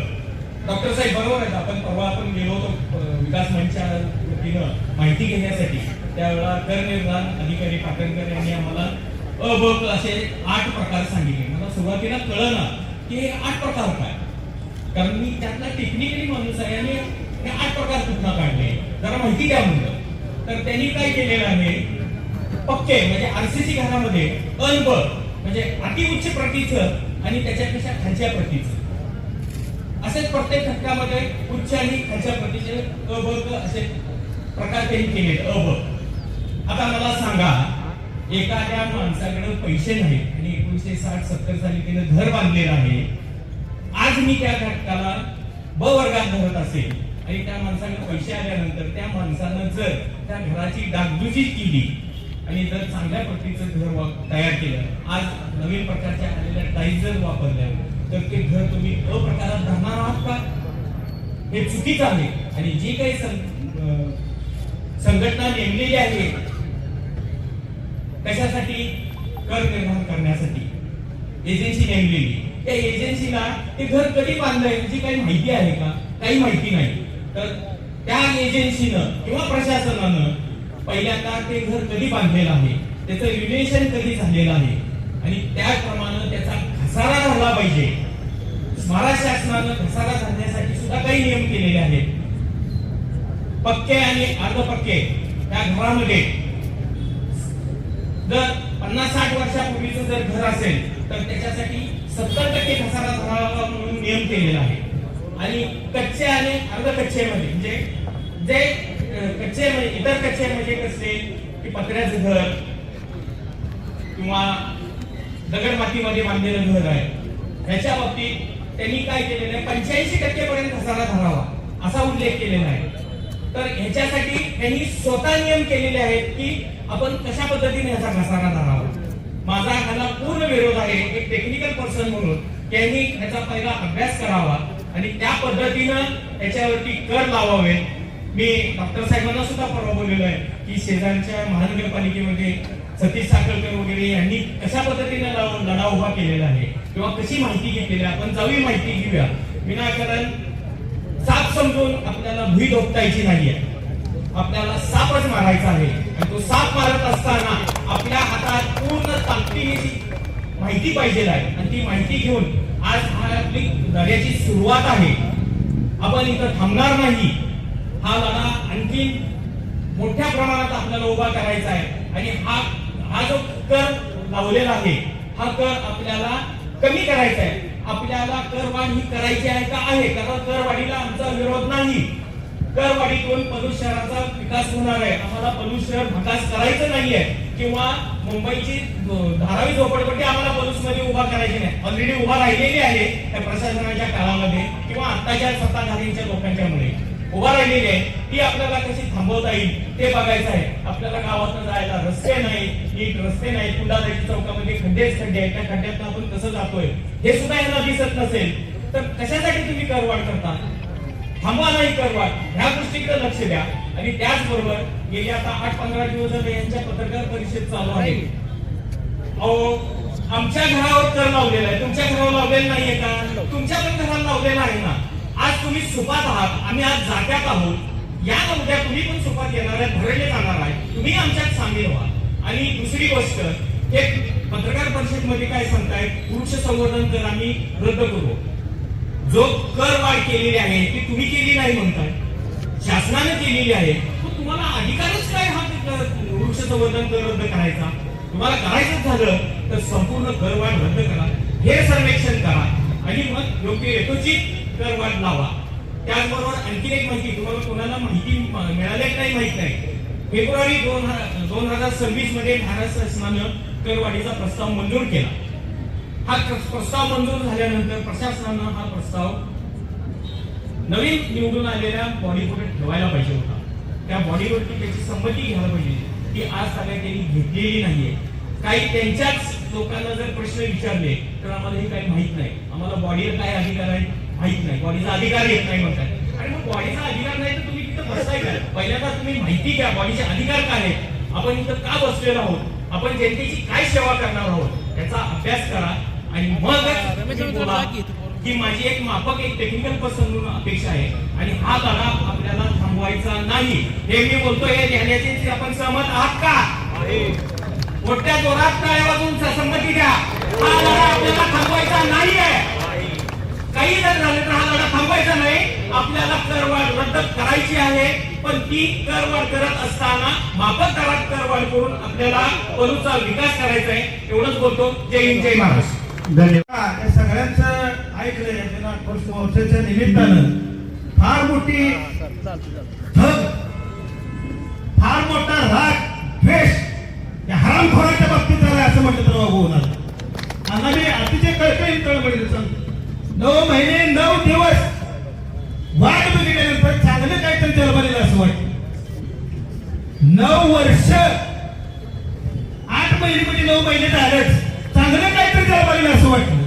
डॉक्टर साहेब बरोबर आहेत. आपण गेलो होतो विकास मंचच्या वतीनं माहिती घेण्यासाठी. त्यावेळेला कर निर्धारण अधिकारी पाटणकर यांनी आम्हाला अ, ब, क असे 8 प्रकार सांगितले. मला सुरुवातीला कळलं की हे 8 प्रकार काय, कारण मी त्यातला टेक्निकली माणूस आहे आणि हे 8 प्रकार कुठला काढले जरा माहिती द्या म्हणलं. तर त्यांनी काय केलेलं आहे, पक्के म्हणजे आरसीसी घरामध्ये अ, ब म्हणजे अति उच्च प्रतीचं आणि त्याच्यापेक्षा खालच्या प्रतीचं असेच प्रत्येक घटकामध्ये उच्च आणि खालच्या प्रतीचे अ, ब, क असे प्रकार त्यांनी केले. अ, ब. आता मला सांगा, एखाद्या माणसाकडे पैसे नाहीत आणि 1960-70 साली त्यानं घर बांधलेलं आहे. आज मी त्या घटकाला ब वर्गात धरत असेल आणि त्या माणसाला पैसे आल्यानंतर त्या माणसानं जर त्या घराची डागडुजी केली आणि जर चांगल्या पद्धतीचं घर तयार केलं, आज नवीन प्रकारच्या आलेल्या टाईल्स जर वापरल्या, तर ते घर तुम्ही अप्रकारात धरणार आहात का? हे चुकीचं आहे. आणि जी काही संघटना नेमलेली आहे कशासाठी? कर निर्माण करण्यासाठी एजन्सी नेमलेली. त्या एजन्सीला ते घर कधी बांधलंय याची काही माहिती आहे का? काही माहिती नाही. तर त्या एजन्सीनं किंवा प्रशासनानं पहिल्यांदा ते घर कधी बांधलेलं आहे, त्याचं रिलेशन कधी झालेलं आहे आणि त्याप्रमाणे त्याचा घसारा झाला पाहिजे. महाराष्ट्र शासनानं घसारा झाल्यासाठी सुद्धा काही नियम केलेले आहेत. पक्के आणि अर्धपक्के त्या घरामध्ये जर 50-60 वर्षापूर्वीचं जर घर असेल तर त्याच्यासाठी 70% घसारा झाला म्हणून नियम केलेला आहे. आणि कच्चे आणि अर्धकच्चे मध्ये म्हणजे जे कच्चे म्हणजे इतर कच्चे म्हणजे कसे की पत्र्याचं घर किंवा दगड मातीमध्ये बांधलेलं घर आहे, ह्याच्या बाबतीत त्यांनी काय केलेलं आहे, 85% पर्यंत घसारा धरावा असा उल्लेख केलेला आहे. तर ह्याच्यासाठी त्यांनी स्वतः नियम केलेले आहेत की आपण कशा पद्धतीने ह्याचा घसारा धरावा. माझा ह्याला पूर्ण विरोध आहे. एक टेक्निकल पर्सन म्हणून त्यांनी ह्याचा पहिला अभ्यास करावा आणि त्या पद्धतीनं त्याच्यावरती कर लावावे. मी डॉक्टर साहेबांना सुद्धा परवा बोललेलो आहे की शेजारच्या महानगरपालिकेमध्ये सतीश साखळकर वगैरे यांनी कशा पद्धतीने लढा उभा केलेला आहे किंवा कशी माहिती घेतलेली आहे, आपण जाऊन माहिती घेऊया. विनाकारण साप समजून आपल्याला भुई धोपटायची नाहीये, आपल्याला सापच मारायचा आहे. आणि तो साप मारत असताना आपल्या हातात पूर्ण ताकदीची माहिती पाहिजे आहे आणि ती माहिती घेऊन आज आपली लढ्याची सुरुवात आहे. आपण इथं थांबणार नाही. हा लढा आणखी मोठ्या प्रमाणात आपल्याला उभा करायचा आहे आणि हा जो कर लावलेला आहे हा कर आपल्याला कमी करायचा आहे. आपल्याला करवाढ ही करायची आहे का? आहे. कारण करवाढीला आमचा विरोध नाही. करवाढीतून पलूस शहराचा विकास होणार आहे. आम्हाला पलूस शहर विकास करायचं नाहीये किंवा मुंबईची धारावी झोपडपट्टी आम्हाला पलूस मध्ये उभा करायची नाही. ऑलरेडी उभा राहिलेली आहे त्या प्रशासनाच्या काळामध्ये किंवा आताच्या सत्ताधाऱ्यांच्या लोकांच्यामुळे उभा राहिलेली आहे. ती आपल्याला कशी थांबवता येईल ते बघायचं आहे. आपल्याला गावातून जायला रस्ते नाही, नीट रस्ते नाही, कुंडाळ्याच्या चौकामध्ये खड्डेच खड्डे आहेत. त्या खड्ड्यात आपण कसं जातोय हे सुद्धा यांना दिसत नसेल तर कशासाठी तुम्ही करवाढ करता? थांबवा नाही करवाढ, ह्या गोष्टीकडे लक्ष द्या. आणि त्याचबरोबर गेली आता 8-15 दिवस झाले यांच्या पत्रकार परिषद चालू आहे. अहो, आमच्या घरावर कर लावलेला आहे, तुमच्या घरावर लावलेला नाहीये का? तुमच्या पण घराला लावलेला आहे ना. आज तुम्ही सुपात आहात, आम्ही आज जाग्यात आहोत. या उद्या तुम्ही पण सुपात येणार आहे, भरले जाणार आहे, तुम्ही आमच्यात सामील व्हा. आणि दुसरी गोष्ट, एक पत्रकार परिषद मध्ये काय सांगताय, वृक्ष संवर्धन कर आम्ही रद्द करू. जो कर वाढ केलेली आहे ती तुम्ही केली नाही म्हणताय, शासनाने केलेली आहे. तुम्हाला अधिकारच काय हा वृक्ष संवर्धन कर रद्द करायचा? तुम्हाला करायचं झालं तर संपूर्ण करवाढ रद्द करा, हे सर्वेक्षण करा आणि मग योग्य यथोचित करवाढ लावा. त्याचबरोबर आणखी एक माहिती, तुम्हाला कोणाला माहिती मिळाली नाही माहित नाही. फेब्रुवारी 2026 मध्ये महाराष्ट्र शासनानं करवाढीचा प्रस्ताव मंजूर केला. हा प्रस्ताव मंजूर झाल्यानंतर प्रशासनानं हा प्रस्ताव नवीन निवडून आलेल्या बॉडीपुढे ठेवायला पाहिजे होता. त्या बॉडीवरती त्याची संमती घ्यायला पाहिजे, ती आज सगळ्या त्यांनी घेतलेली नाहीये. काही त्यांच्याच लोकांना जर प्रश्न विचारले तर आम्हाला हे काही माहित नाही, आम्हाला बॉडीवर काय अधिकार आहे माहित नाही, बॉडीचा अधिकार येत नाही म्हणतात. आणि मग बॉडीचा अधिकार नाही तर तुम्ही तिथं बसताय का? पहिल्यांदा तुम्ही माहिती घ्या बॉडीचे अधिकार काय आहेत, आपण इथं का बसलेलो आहोत, आपण जनतेची काय सेवा करणार आहोत याचा अभ्यास करा आणि मग बोला. ही माझी एक माफक एक टेक्निकल पर्सन म्हणून अपेक्षा आहे आणि हा लढा आपल्याला थांबवायचा नाही. हे मी बोलतोय, हे घेण्याची आपण सहमत आहात का? मोठ्या जोरात टाळ्या वाजवून संमती द्या. हा लढा आपल्याला थांबवायचा नाहीये. काही जर झालं तर हा लढा थांबवायचा नाही. आपल्याला करवाढ रद्द करायची आहे, पण ती करवाढ करत असताना माफक दरात करवाढ करून आपल्याला पलूचा विकास करायचा आहे. एवढंच बोलतो. जय हिंद, जय महाराष्ट्र. धन्यवाद. या सगळ्यांचं ऐकलंय. महोत्सवाच्या निमित्तानं फार मोठी थक, फार मोठा राग, द्वेष या हरामखोराच्या बाबतीत झाला असं म्हटलं तर बाबू होणार. आणि मी अतिशय कळकळीत कळबळीने सांगतो, 9 महिने 9 दिवस वाट बघितल्यानंतर चांगलं काहीतरी जन्मलेलं असं वाटतं. 9 वर्ष 1-2 महिने झालेच, चांगलं काहीतरी जन्माला असं वाटलं.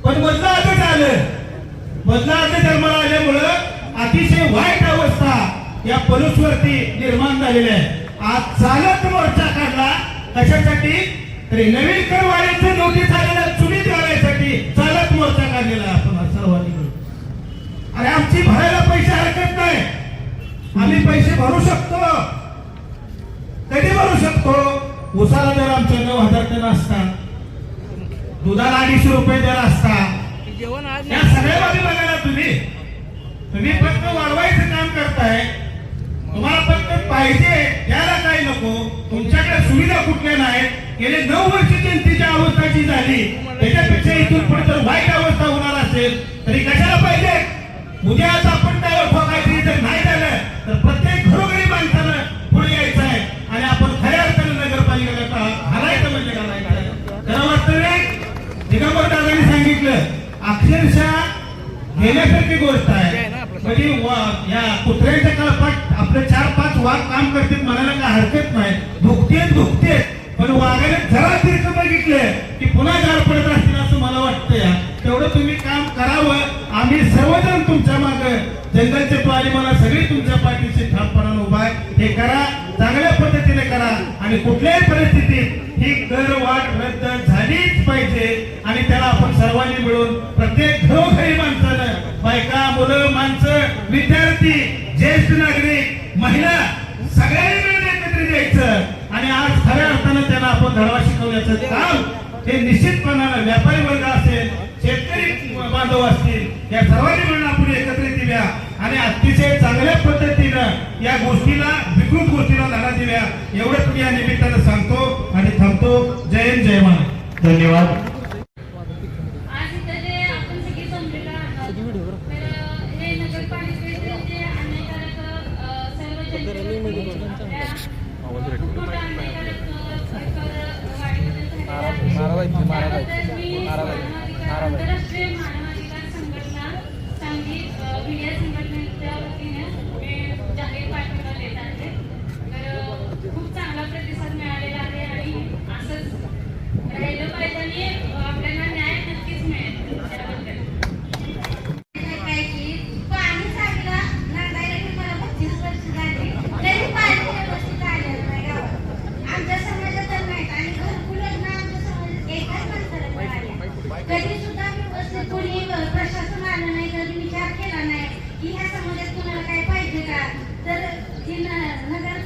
पण बदला आजच आलं. बदला आता जन्माला आल्यामुळं अतिशय वाईट अवस्था या पलूसवरती निर्माण झालेली आहे. आज चालत मोर्चा काढला कशासाठी? तरी नवीन करवाढीचं नोटीस आलेलं चुलीत घालायसाठी चालत मोर्चा काढलेला आहे आपण सर्वांनी मिळून. अरे आमची भरायला पैसे हरकत नाही, आम्ही पैसे भरू शकतो. कधी भरू शकतो? उसाला दर आमच्या 9,000 टन असता, दुधाला 250 रुपये दर असता. या सगळ्या बाबी बघायला तुम्ही फक्त वाढवायचं काम करताय. तुम्हाला फक्त पाहिजे त्याला काही नको, तुमच्याकडे सुविधा कुठल्या नाहीत. गेले 9 वर्ष जनतेची अवस्था जी झाली त्याच्यापेक्षा इथून पुढे जर वाईट अवस्था होणार असेल तरी कशाला पाहिजे? उद्या आज आपण त्यावर ठोकायची जर नाही झालं तर प्रत्येक घरोघरी माणसानं पुढे यायचं आहे आणि आपण खऱ्या अर्थानं नगरपालिकेला घालायचं म्हणजे घालायचं. त्याला वाटतं नाही दिगंबर दादांनी सांगितलं, अक्षरशः घेण्यासारखी गोष्ट आहे. म्हणजे या कुत्र्यांच्या कळपात आपले 4-5 वाघ काम करतील म्हणायला काय हरकत नाही. दुखते पण वाघाने जरा तीर्थ बघितलं की पुन्हा गार पडत असतील असं मला वाटतं. तेवढं तुम्ही काम करावं. आम्ही सर्वजण तुमच्या मागे जंगलचे पाणी मला सगळे तुमच्या पाठीशी ठामपणाने उभा आहे. हे करा, चांगल्या पद्धतीने करा आणि कुठल्याही परिस्थितीत ही करवाढ रद्द झालीच पाहिजे आणि त्याला आपण सर्वांनी मिळून प्रत्येक घरोघरी माणसानं, बायका, मुलं, माणसं, विद्यार्थी, ज्येष्ठ नागरिक, महिला सगळ्यांनी मिळून एकत्रित यायचं आणि आज खऱ्या अर्थानं त्यांना आपण धडा शिकवण्याचं काम हे निश्चितपणानं व्यापारी वर्ग असेल, शेतकरी बांधव असतील, या सर्वांनी मिळून आपण एकत्रित येऊया आणि अतिशय चांगल्या पद्धतीनं या गोष्टीला, विकृत गोष्टीला लढा देऊया एवढंच मी या निमित्तानं सांगतो आणि थांबतो. जय हिंद, जय महाराष्ट्र. धन्यवाद. आज इथं जे आपण सगळे जमलेलो आहोत, तर हे नगरपालिकेचे जे अन्यायकारक सर्व जनतेवरती आपल्या खूप मोठा अन्यायकारक करवाढीबद्दल झालेला आहे. त्याबद्दल मी आंतरराष्ट्रीय मानवाधिकार संघटना सांगली मीडिया संघटनेच्या वतीने मी जाहीर पाठवला देत आहे. तर खूप चांगला प्रतिसाद मिळालेला आहे आणि असंच राहिलं पाहिजे आणि आपल्याला न्याय नक्कीच मिळेल त्याबद्दल. पाणी चांगला नांदायला की मला 25 वर्ष झाली तरी पाणी व्यवस्थित आलेलं नाही गावात. आमच्या समाजात तर नाहीत आणि घरकुल योजना आमच्या समाजात एकाच माणसाला मिळाल्या. कधी सुद्धा व्यवस्थित कोणी प्रशासन आलं नाही, कधी विचार केला नाही की ह्या समाजात कुणाला काय पाहिजे का. तर जी नगर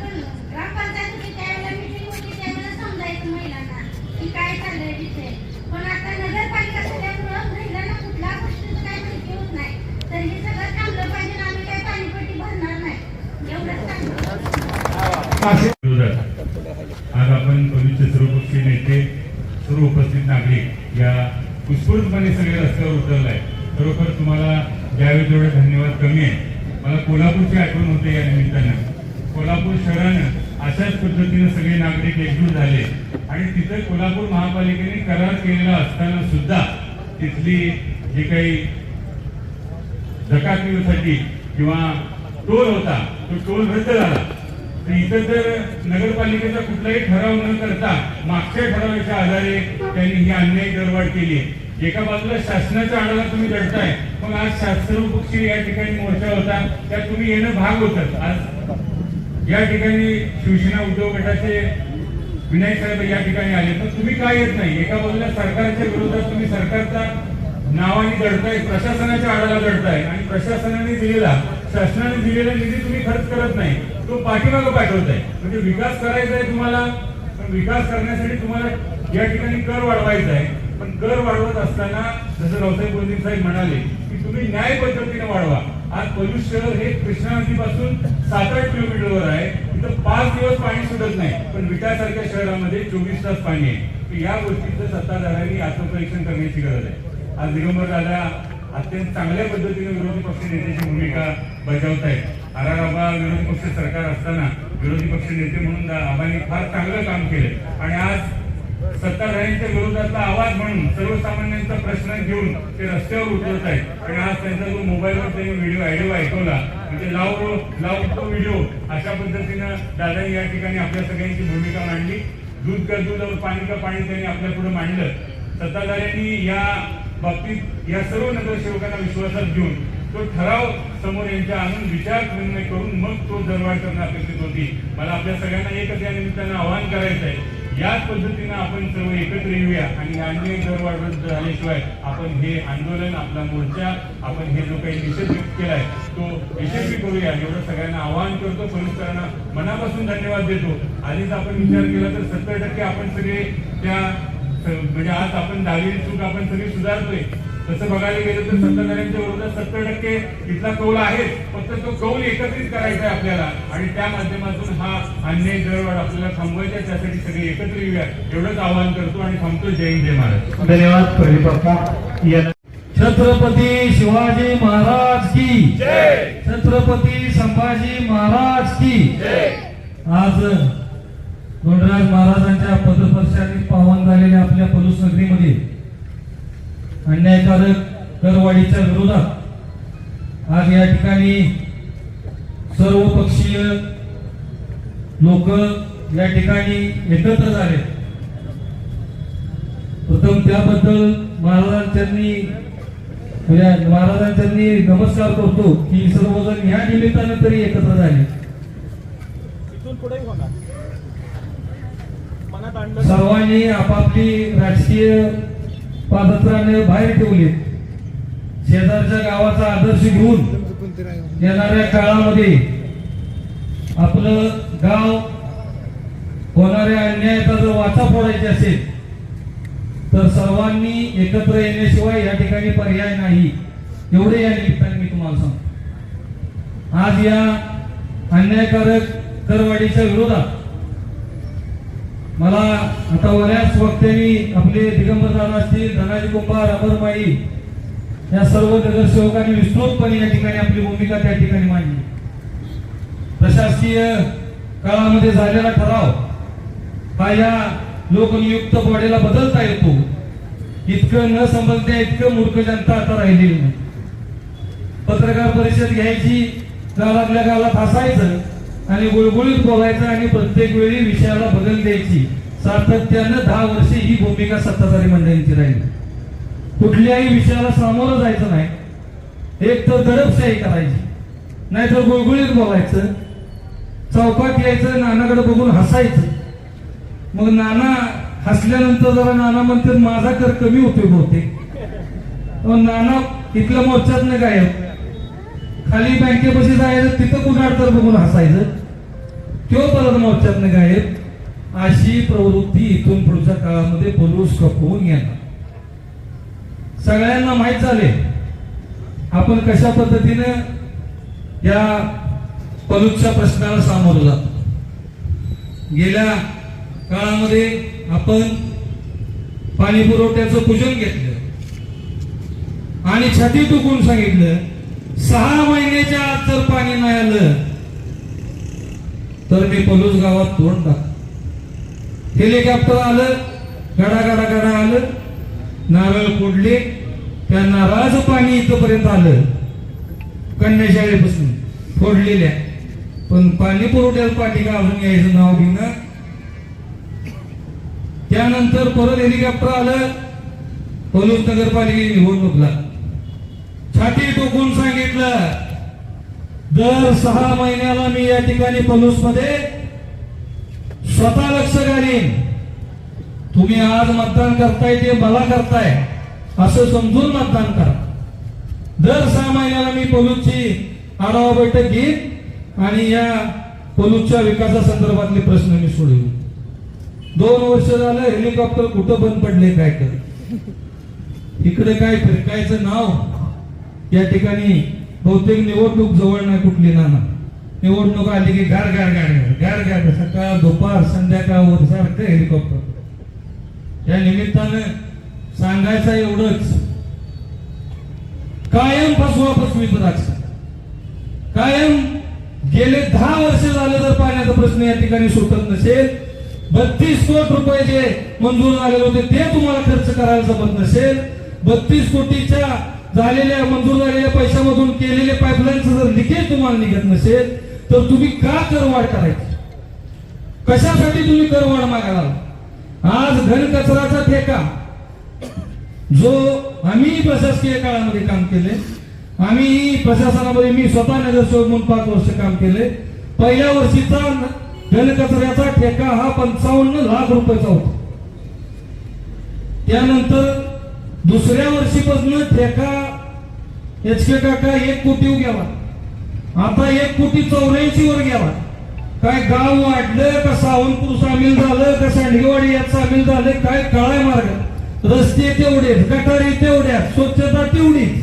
ग्रामपंचायत होती त्यावेळेला मिटिंग होती, त्यावेळेला समजायचं महिलांना की काय चाललंय तिथे. पण आता नगरपालिका झाल्यामुळं महिलांना कुठल्या गोष्टीचं काय माहिती होत नाही. तर हे सगळं थांबलं पाहिजे आणि आम्ही काय पाणीपट्टी भरणार नाही एवढंच सांगतो. आज आपण पलूसचे सर्वपक्षीय नेते, सर्व उपस्थित नागरिक या उत्स्फूर्तपणे सगळे रस्त्यावर उतरलाय. खरोखर तुम्हाला द्यावे तेवढे धन्यवाद कमी आहे. मला कोल्हापूरची आठवण होते या निमित्तानं. कोल्हापूर शहरानं अशाच पद्धतीनं सगळे नागरिक एकजूट झाले आणि तिथं कोल्हापूर महापालिकेने करार केलेला असताना सुद्धा तिथली जी काही जकातीसाठी किंवा टोल होता तो टोल रद्द झाला. तर इथं तर नगरपालिकेचा कुठलाही ठराव न करता मागच्या ठरावाच्या आधारे त्यांनी ही अन्यायी दरवाढ केली. एका बाजूला शासनाच्या आडाला तुम्ही लढताय, मग आज सर्वपक्षीय या ठिकाणी मोर्चा होता, त्यात तुम्ही येणं भाग होतं. आज या ठिकाणी शिवसेना उद्धव गटाचे विनायक साहेब या ठिकाणी आले, पण तुम्ही काय येत नाही. एका बाजूला सरकारच्या विरोधात तुम्ही सरकारचा नावाने लढताय, प्रशासनाच्या आडाला लढताय आणि प्रशासनाने दिलेला, शासनाने दिलेला निधी तुम्ही खर्च करत नाही, तो पाठीमागं पाठवताय. म्हणजे विकास करायचा आहे तुम्हाला, पण विकास करण्यासाठी तुम्हाला या ठिकाणी कर वाढवायचा आहे. पण कर वाढवत असताना जसं रावसाहेब बोंदिर साहेब म्हणाले की तुम्ही न्याय पद्धतीने वाढवा. आज पलूस शहर हे कृष्णा नदीपासून 7-8 किलोमीटरवर आहे. तिथं 5 दिवस पाणी सुटत नाही, पण विटासारख्या शहरामध्ये 24 तास पाणी आहे. या गोष्टीचं सत्ताधाऱ्यांनी आत्मपरीक्षण करण्याची गरज आहे. आज दिगंबर दादा अत्यंत चांगल्या पद्धतीने विरोधी पक्ष नेत्याची भूमिका बजावत आहेत. आबा विरोधी पक्ष सरकार असताना विरोधी पक्ष नेते म्हणून आबांनी फार चांगलं काम केलं आणि आज सत्ताधाऱ्यांच्या विरोधातला आवाज म्हणून सर्वसामान्यांचा प्रश्न घेऊन ते रस्त्यावर उतरत आहेत. आणि आज त्यांचा जो मोबाईलवर त्यांनी व्हिडिओ ऐकवला, म्हणजे लाव तो व्हिडिओ, अशा पद्धतीनं दादांनी या ठिकाणी आपल्या सगळ्यांची भूमिका मांडली. दूध का दूध और पाणी का पाणी त्यांनी आपल्या पुढे मांडलं. सत्ताधाऱ्यांनी या बाबतीत या सर्व नगरसेवकांना विश्वासात घेऊन तो ठराव समोर यांच्या आणून विचार निर्णय करून मग तो दरवाढ करणं अपेक्षित होती. मला आपल्या सगळ्यांना एकच या निमित्तानं आवाहन करायचं आहे, याच पद्धतीनं आपण सर्व एकत्र येऊया आणि अन्याय दरवाढ रद्द झाल्याशिवाय आपण हे आंदोलन, आपला मोर्चा, आपण हे जो काही निषेध व्यक्त केलाय तो यशस्वी करूया एवढं सगळ्यांना आवाहन करतो. परिसरांना मनापासून धन्यवाद देतो. आधीच आपण विचार केला तर 70% आपण सगळे त्या म्हणजे आज आपण दहावी चूक आपण सगळी सुधारतोय. तसं बघायला गेलं तर सत्ताधाऱ्यांच्या विरोधात 70% इथला कौल आहे. फक्त तो कौल एकत्रित करायचा आहे आपल्याला आणि त्या माध्यमातून हा अन्याय दरवाढ आपल्याला थांबवायचा आहे. त्यासाठी सगळे एकत्र येऊया एवढंच आवाहन करतो आणि थांबतो. जय हिंद, जय महाराज. धन्यवाद प्रदीप बाप्पा. छत्रपती शिवाजी महाराज की जय. छत्रपती संभाजी महाराज की जय. आज धोंडराज महाराजांच्या पदस्पर्शाने पावन झालेल्या आपल्या पलूस नगरीमध्ये अन्यायकारक करवाढीच्या विरोधात आज या ठिकाणी सर्व पक्षीय लोक या ठिकाणी एकत्र झाले. प्रथम त्याबद्दल महाराजांच्यांनी नमस्कार करतो की सर्वजण ह्या निमित्ताने तरी एकत्र झाले. सर्वांनी आपापली राजकीय पादत्राने बाहेर ठेवले. शेजारच्या गावाचा आदर्श घेऊन येणाऱ्या काळामध्ये आपलं गाव होणाऱ्या अन्यायाचा जर वाचा फोडायची असेल तर सर्वांनी एकत्र येण्याशिवाय या ठिकाणी पर्याय नाही. एवढे या निमित्ताने मी तुम्हाला सांगतो. आज या अन्यायकारक करवाढीच्या विरोधात मला आता बऱ्याच वक्त्यांनी आपले दिगंबर दादा असतील, धनाजी कुंभार, अमरमाई या सर्व नगरसेवकांनी विस्तृतपणे या ठिकाणी आपली भूमिका त्या ठिकाणी मांडली. प्रशासकीय काळामध्ये झालेला ठराव हा या लोकनियुक्त बॉडीला बदलता येतो इतकं न समजण्या इतकं मूर्ख जनता आता राहिलेली नाही. पत्रकार परिषद घ्यायची, गालातल्या गालात हसायचं आणि गुळगुळीत बोलायचं आणि प्रत्येक वेळी विषयाला बदल द्यायची. सातत्यानं 10 वर्षे ही भूमिका सत्ताधारी मंडळींची राहिली. कुठल्याही विषयाला सामोरं जायचं नाही. एक तर दडपशाही करायची, नाहीतर गुळगुळीत बोलायचं, चौकात यायचं, नानाकडे बघून हसायचं. मग नाना हसल्यानंतर जरा नाना म्हणतात माझा कर कमी होतोय बहुतेक. नाना इथल्या मोर्चातनं गायब, खाली बँकेपाशी जायचं, तिथं कुणाड तर बघून हसायचं, तो परत मोर्चातनं गायब. अशी प्रवृत्ती इथून पुढच्या काळामध्ये पलूस खपवून येणार. सगळ्यांना माहीत झाले आपण कशा पद्धतीनं या पलूसच्या प्रश्नाला सामोरं जातो. गेल्या काळामध्ये आपण पाणी पुरवठ्याचं पूजन घेतलं आणि छाती टुकून सांगितलं 6 महिन्याच्या आत जर पाणी नाही आलं तर मी पलूस गावात तोंड टाक. हेलिकॉप्टर आलं, गडा गडा गडा आलं, नारळ फोडले, त्या नारळाचं पाणी इथपर्यंत आलं कन्याशाळेपासून फोडलेल्या. पण पाणी पुरवठ्यात पाठिका अजून यायचं नाव घेणं. त्यानंतर परत हेलिकॉप्टर आलं, पलूस नगरपालिकेची निवडणूकला छाती टोकून सांगितलं दर 6 महिन्याला मी या ठिकाणी पलूस मध्ये स्वतः लक्ष घालीन. तुम्ही आज मतदान करताय ते मला करताय असं समजून मतदान करा. दर 6 महिन्याला मी पलूसची आढावा बैठक घेईन आणि या पलूसच्या विकासासंदर्भातले प्रश्न मी सोडवीन. 2 वर्ष झालं हेलिकॉप्टर कुठं बंद पडले काय कर, इकडे काय फिरकायचं नाव या ठिकाणी बहुतेक निवडणूक जवळ नाही कुठली नाना. निवडणूक आली की गार गार गार गार गार सकाळ दुपार संध्याकाळ सारखं हेलिकॉप्टर. या निमित्तानं सांगायचं एवढंच, कायम फसवा फसवीत राहत. कायम गेले 10 वर्ष झाले जर पाण्याचा प्रश्न या ठिकाणी सुटत नसेल, 32 कोटी रुपये जे मंजूर झालेले होते ते तुम्हाला खर्च करायला जमत नसेल, 32 कोटीच्या झालेल्या मंजूर झालेल्या पैशामधून केलेले पाईपलाईनचं जर लिकेज तुम्हाला निघत नसेल तर तुम्ही का करवाढ करायची? कशासाठी तुम्ही करवाढ मागायला? आज घनकचराचा ठेका जो आम्ही प्रशासकीय काळामध्ये काम केले, आम्ही प्रशासनामध्ये मी स्वतः नगरसेवक म्हणून 5 वर्ष काम केले. पहिल्या वर्षीचा घनकचऱ्याचा ठेका हा 55 लाख रुपयाचा होता. त्यानंतर दुसऱ्या वर्षीपासून ठेका HK काका 1 कोटी गेला, आता 1,84,00,000 वर गेला. काय गाव वाढलं का सावंतपूर सामील झालं का सांडगेवाडी यात सामील झाले काय काळा मार्ग. रस्ते तेवढेच, गटारी तेवढ्या, स्वच्छता तेवढीच.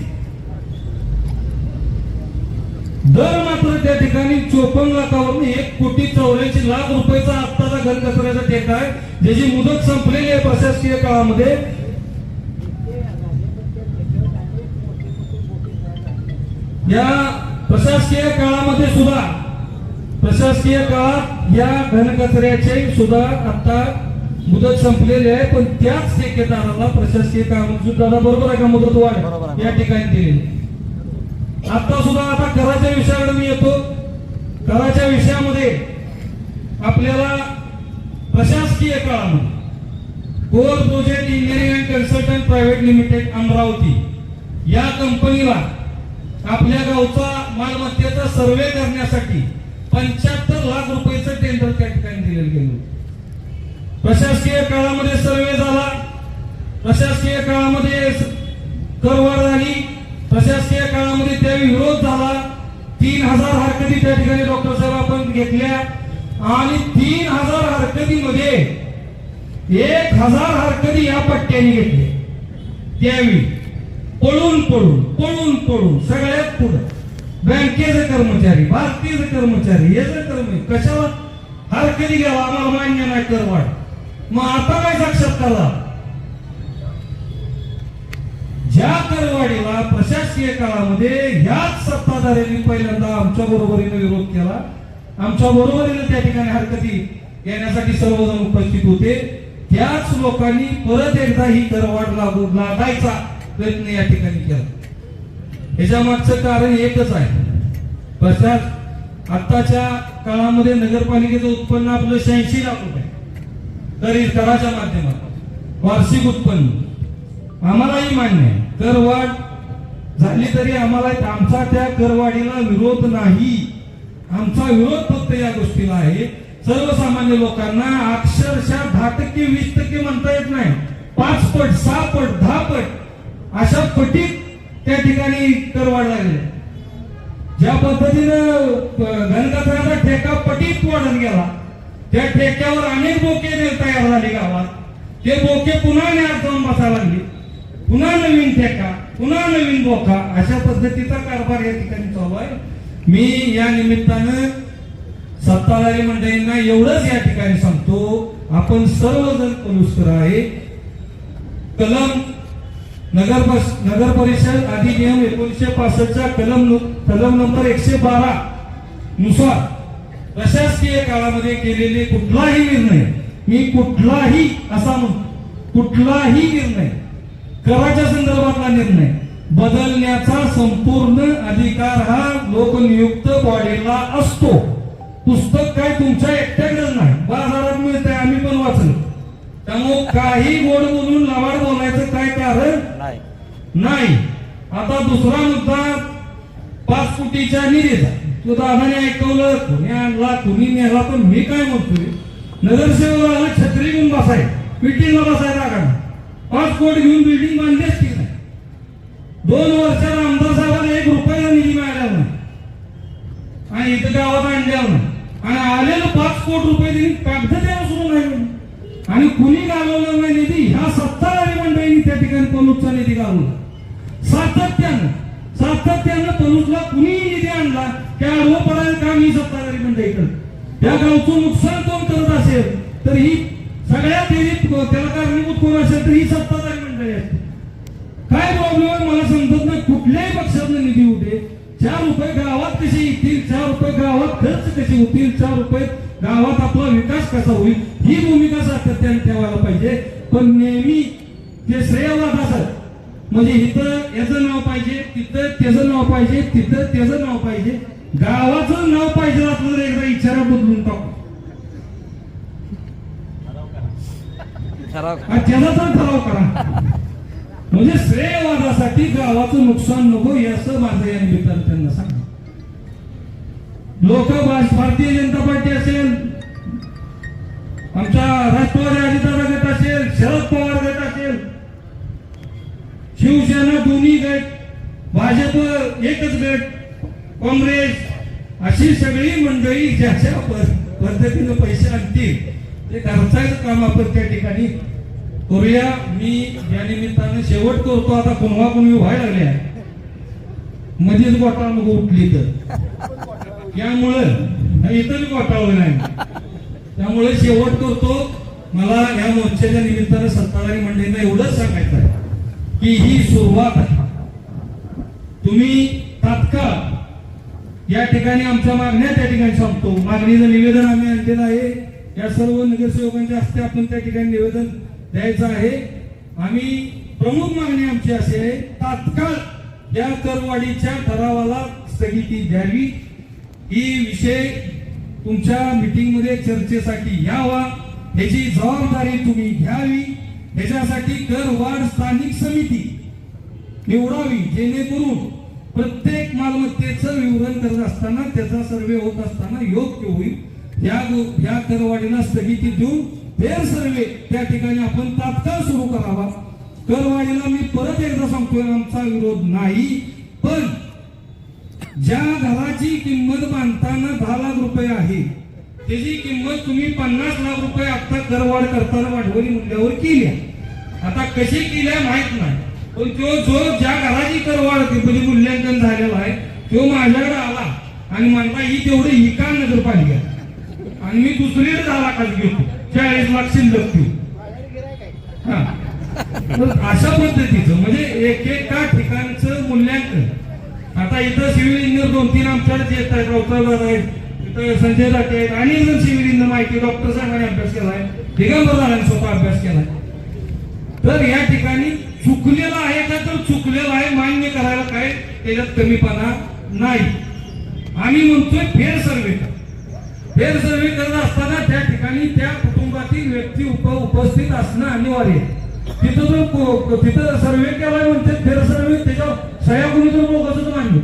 दर मात्र त्या ठिकाणी 54 लाखावरून 1,84,00,000 रुपयाचा आत्ताचा घनकचऱ्याचा ठेका आहे, ज्याची मुदत संपलेली आहे प्रशासकीय काळामध्ये. या प्रशासकीय काळामध्ये सुद्धा प्रशासकीय काळात या घनकचऱ्याचे सुद्धा आता मुदत संपलेली आहे, पण त्याच ठेकेदाराला प्रशासकीय काळामध्ये सुद्धा बरोबर आहे का मुदत वाढ या ठिकाणी दिलेली. आता सुद्धा आता कराच्या विषयाकडे मी येतो. कराच्या विषयामध्ये आपल्याला प्रशासकीय काळामध्ये core project engineering and consultant private limited Amravati या कंपनीला आपल्या गावचा मालमत्तेचा सर्वे करण्यासाठी 75 लाख रुपयाचं टेंडर त्या ठिकाणी दिलेलं गेलं. प्रशासकीय काळामध्ये सर्वे झाला, प्रशासकीय काळामध्ये करवाढ झाली, प्रशासकीय काळामध्ये त्यावेळी विरोध झाला. 3000 हरकती त्या ठिकाणी डॉक्टर साहेब आपण घेतल्या आणि 3000 हरकतीमध्ये 1000 हरकती या पट्ट्याने घेतले. त्यावेळी पळून पळून पळून पळून सगळ्यात पुढे बँकेचे कर्मचारी, भारतीय कर्मचारी, याचे कर्मचारी कशाला हरकती घ्यावा, आम्हाला मान्य नाही करवाढ. मग आता काय साक्षात्कार झाला? ज्या करवाढीला प्रशासकीय काळामध्ये ह्याच सत्ताधाऱ्यांनी पहिल्यांदा आमच्या बरोबरीने विरोध केला, आमच्या बरोबरीने त्या ठिकाणी हरकती घेण्यासाठी सर्वजण उपस्थित होते, त्याच लोकांनी परत एकदा ही करवाढ लागायचा प्रयत्न या ठिकाणी केला. याच्या मागचं कारण एकच आहे. आताच्या काळामध्ये नगरपालिकेचं उत्पन्न आपलं 86 लाख रुपये कराच्या माध्यमातून वार्षिक उत्पन्न. आम्हालाही मान्य आहे करवाढ झाली तरी आम्हाला आमचा त्या करवाढीला विरोध नाही. आमचा विरोध फक्त या गोष्टीला आहे, सर्वसामान्य लोकांना अक्षरशः 10%, 20% म्हणता येत नाही, 5 पट, 6 पट, 10 पट अशा पटीत त्या ठिकाणी करवाढ लागली. ज्या पद्धतीनं घनकचऱ्याचा ठेका पटीत वाढत गेला, त्या ठेक्यावर अनेक बोके तयार झाली गावात. ते बोके पुन्हा न्यायात जाऊन बसायला लागली, पुन्हा नवीन ठेका, पुन्हा नवीन बोका, अशा पद्धतीचा कारभार या ठिकाणी चालू आहे. मी या निमित्तानं सत्ताधारी मंडळींना एवढंच या ठिकाणी सांगतो, आपण सर्वजण पलुस्कर आहे. नगर परिषद अधिनियम 1965च्या कलम नंबर 112 नुसार प्रशासकीय काळामध्ये केलेले कुठलाही निर्णय, मी कुठलाही असा म्हणतो, कुठलाही निर्णय, कराच्या संदर्भातला निर्णय बदलण्याचा संपूर्ण अधिकार हा लोकनियुक्त बॉडीला असतो. पुस्तक काय तुमच्या एकट्याकडेच नाही, बाजारात मिळतंय, आम्ही पण वाचलं. त्यामुळे काही गोड बोलून लवाड बोलायचं काय कारण नाही. आता दुसरा मुद्दा 5 कोटीच्या निधीचा, तो दादाने ऐकवलं, कोणी आणला कोणी नेला, पण मी काय म्हणतोय, नगरसेवकाला छत्री घेऊन बसाय, मिटिंगला बसाय जागा, 5 कोटी घेऊन बिल्डिंग बांधलीच की नाही. 2 वर्षात आमदार साहेबांना 1 रुपयाचा निधी मिळाला नाही आणि इथं गावात आणल्या नाही, आणि आलेलं 5 कोटी रुपये दिली कागद द्यायला सुरू नाही, आणि कुणी घालवलं नाही निधी. ह्या सत्ताधारी मंडळींनी त्या ठिकाणी पलूसचा निधी घालवला. सातत्यानं पलूसला कुणीही निधी आणला त्या आडवं पडायला काम ही सत्ताधारी मंडळी करत. त्या गावचं नुकसान कोण करत असेल तर ही सगळ्यात त्याला कारणीभूत कोण असेल तर ही सत्ताधारी मंडळी असते. काय प्रॉब्लेम आहे मला समजत नाही. कुठल्याही पक्षातनं निधी होते, 4 रुपये गावात कसे येतील, 4 रुपये गावात खर्च कसे होतील, 4 रुपये गावात आपला विकास कसा होईल, ही भूमिका सातत्याने ठेवायला पाहिजे. पण नेहमी ते श्रेयवाद असत, म्हणजे इथं याचं नाव पाहिजे, तिथं त्याचं नाव पाहिजे, तिथं त्याचं नाव पाहिजे. गावाचं नाव पाहिजे असलं तर एकदा इच्छा बदलून टाकू. आणि त्याचा तर ठराव करा. म्हणजे श्रेयवादासाठी गावाचं नुकसान नको याचं माझं या निमित्तानं त्यांना सांग. लोक भारतीय जनता पार्टी असेल, आमचा राष्ट्रवादी अजितदादा गट असेल, शरद पवार गट असेल, शिवसेना दोन्ही गट, भाजप एकच गट, काँग्रेस, अशी सगळी मंडळी ज्याच्या पद्धतीनं पैसे आणतील ते खर्चायचं काम आपण त्या ठिकाणी करूया. मी या निमित्तानं शेवट करतो. आता कुणवा कुणवी व्हायला लागल्या, मध्येच घोटाळा नको उठली तर, त्यामुळं इथं घोटाळा नाही. त्यामुळे शेवट करतो. मला या मोर्चाच्या निमित्तानं सत्ताधारी मंडळींना एवढंच सांगायचं आहे की ही सुरुवात आहे. तुम्ही तात्काळ या ठिकाणी आमच्या मागण्या त्या ठिकाणी सांगतो. मागणीचं निवेदन आम्ही आणलेलं आहे. या सर्व नगरसेवकांच्या हस्ते आपण त्या ठिकाणी निवेदन द्यायचं आहे. आम्ही प्रमुख मागणी आमची अशी आहे, तात्काळ या करवाढीच्या ठरावाला स्थगिती द्यावी. ही विषय तुमच्या मीटिंग मध्ये चर्चेसाठी यावा, याची जबाबदारी तुम्ही घ्यावी. याच्यासाठी करवाढ स्थानिक समिती निवडावी, जेणेकरून प्रत्येक मालमत्तेचं विवरण करत असताना, त्याचा सर्वे होत असताना योग्य होईल. या करवाढीला स्थगिती देऊन फेर सर्वे त्या ठिकाणी आपण तात्काळ सुरू करावा. करवाढीला मी परत एकदा सांगतोय, आमचा विरोध नाही, पण ज्या घराची किंमत बांधताना 10 लाख रुपये आहे त्याची किंमत तुम्ही 50 लाख रुपये आता करवाढ करताना भांडवली मूल्यावर केली. आता कशी केल्या माहित नाही, पण जो ज्या घराची करवाढ म्हणजे मूल्यांकन झालेलं आहे तो माझ्याकडे आला आणि म्हणला ही तेवढे हिका नगरपालिका आणि मी दुसरीकडे 10 लाखाची घेतो, 40 लाख शिल्लक ठेवू. अशा पद्धतीचं म्हणजे एकेका ठिकाणचं मूल्यांकन. आता इथं सिव्हिल इंजिनियर 2-3 आमच्याकडे येत आहेत, राऊतदादा आहेत, इथं संजय दाटे आहेत, आणि जण सिव्हिल इंजिनियर माहिती डॉक्टर साहेबांनी अभ्यास केलाय, दिगंबर दादांनी स्वतः अभ्यास केलाय. तर या ठिकाणी चुकलेलं आहे का, तर चुकलेलं आहे, मान्य करायला काय त्याच्यात कमीपणा नाही. आम्ही म्हणतोय फेर सर्वे. फेर सर्वे करत असताना त्या ठिकाणी त्या कुटुंबातील व्यक्ती उपस्थित असणं अनिवार्य. तिथं सर्वे केलाय म्हणते फेर सर्वे, त्याच्यावर सह्या कोणी तर बोगसच मांडलं.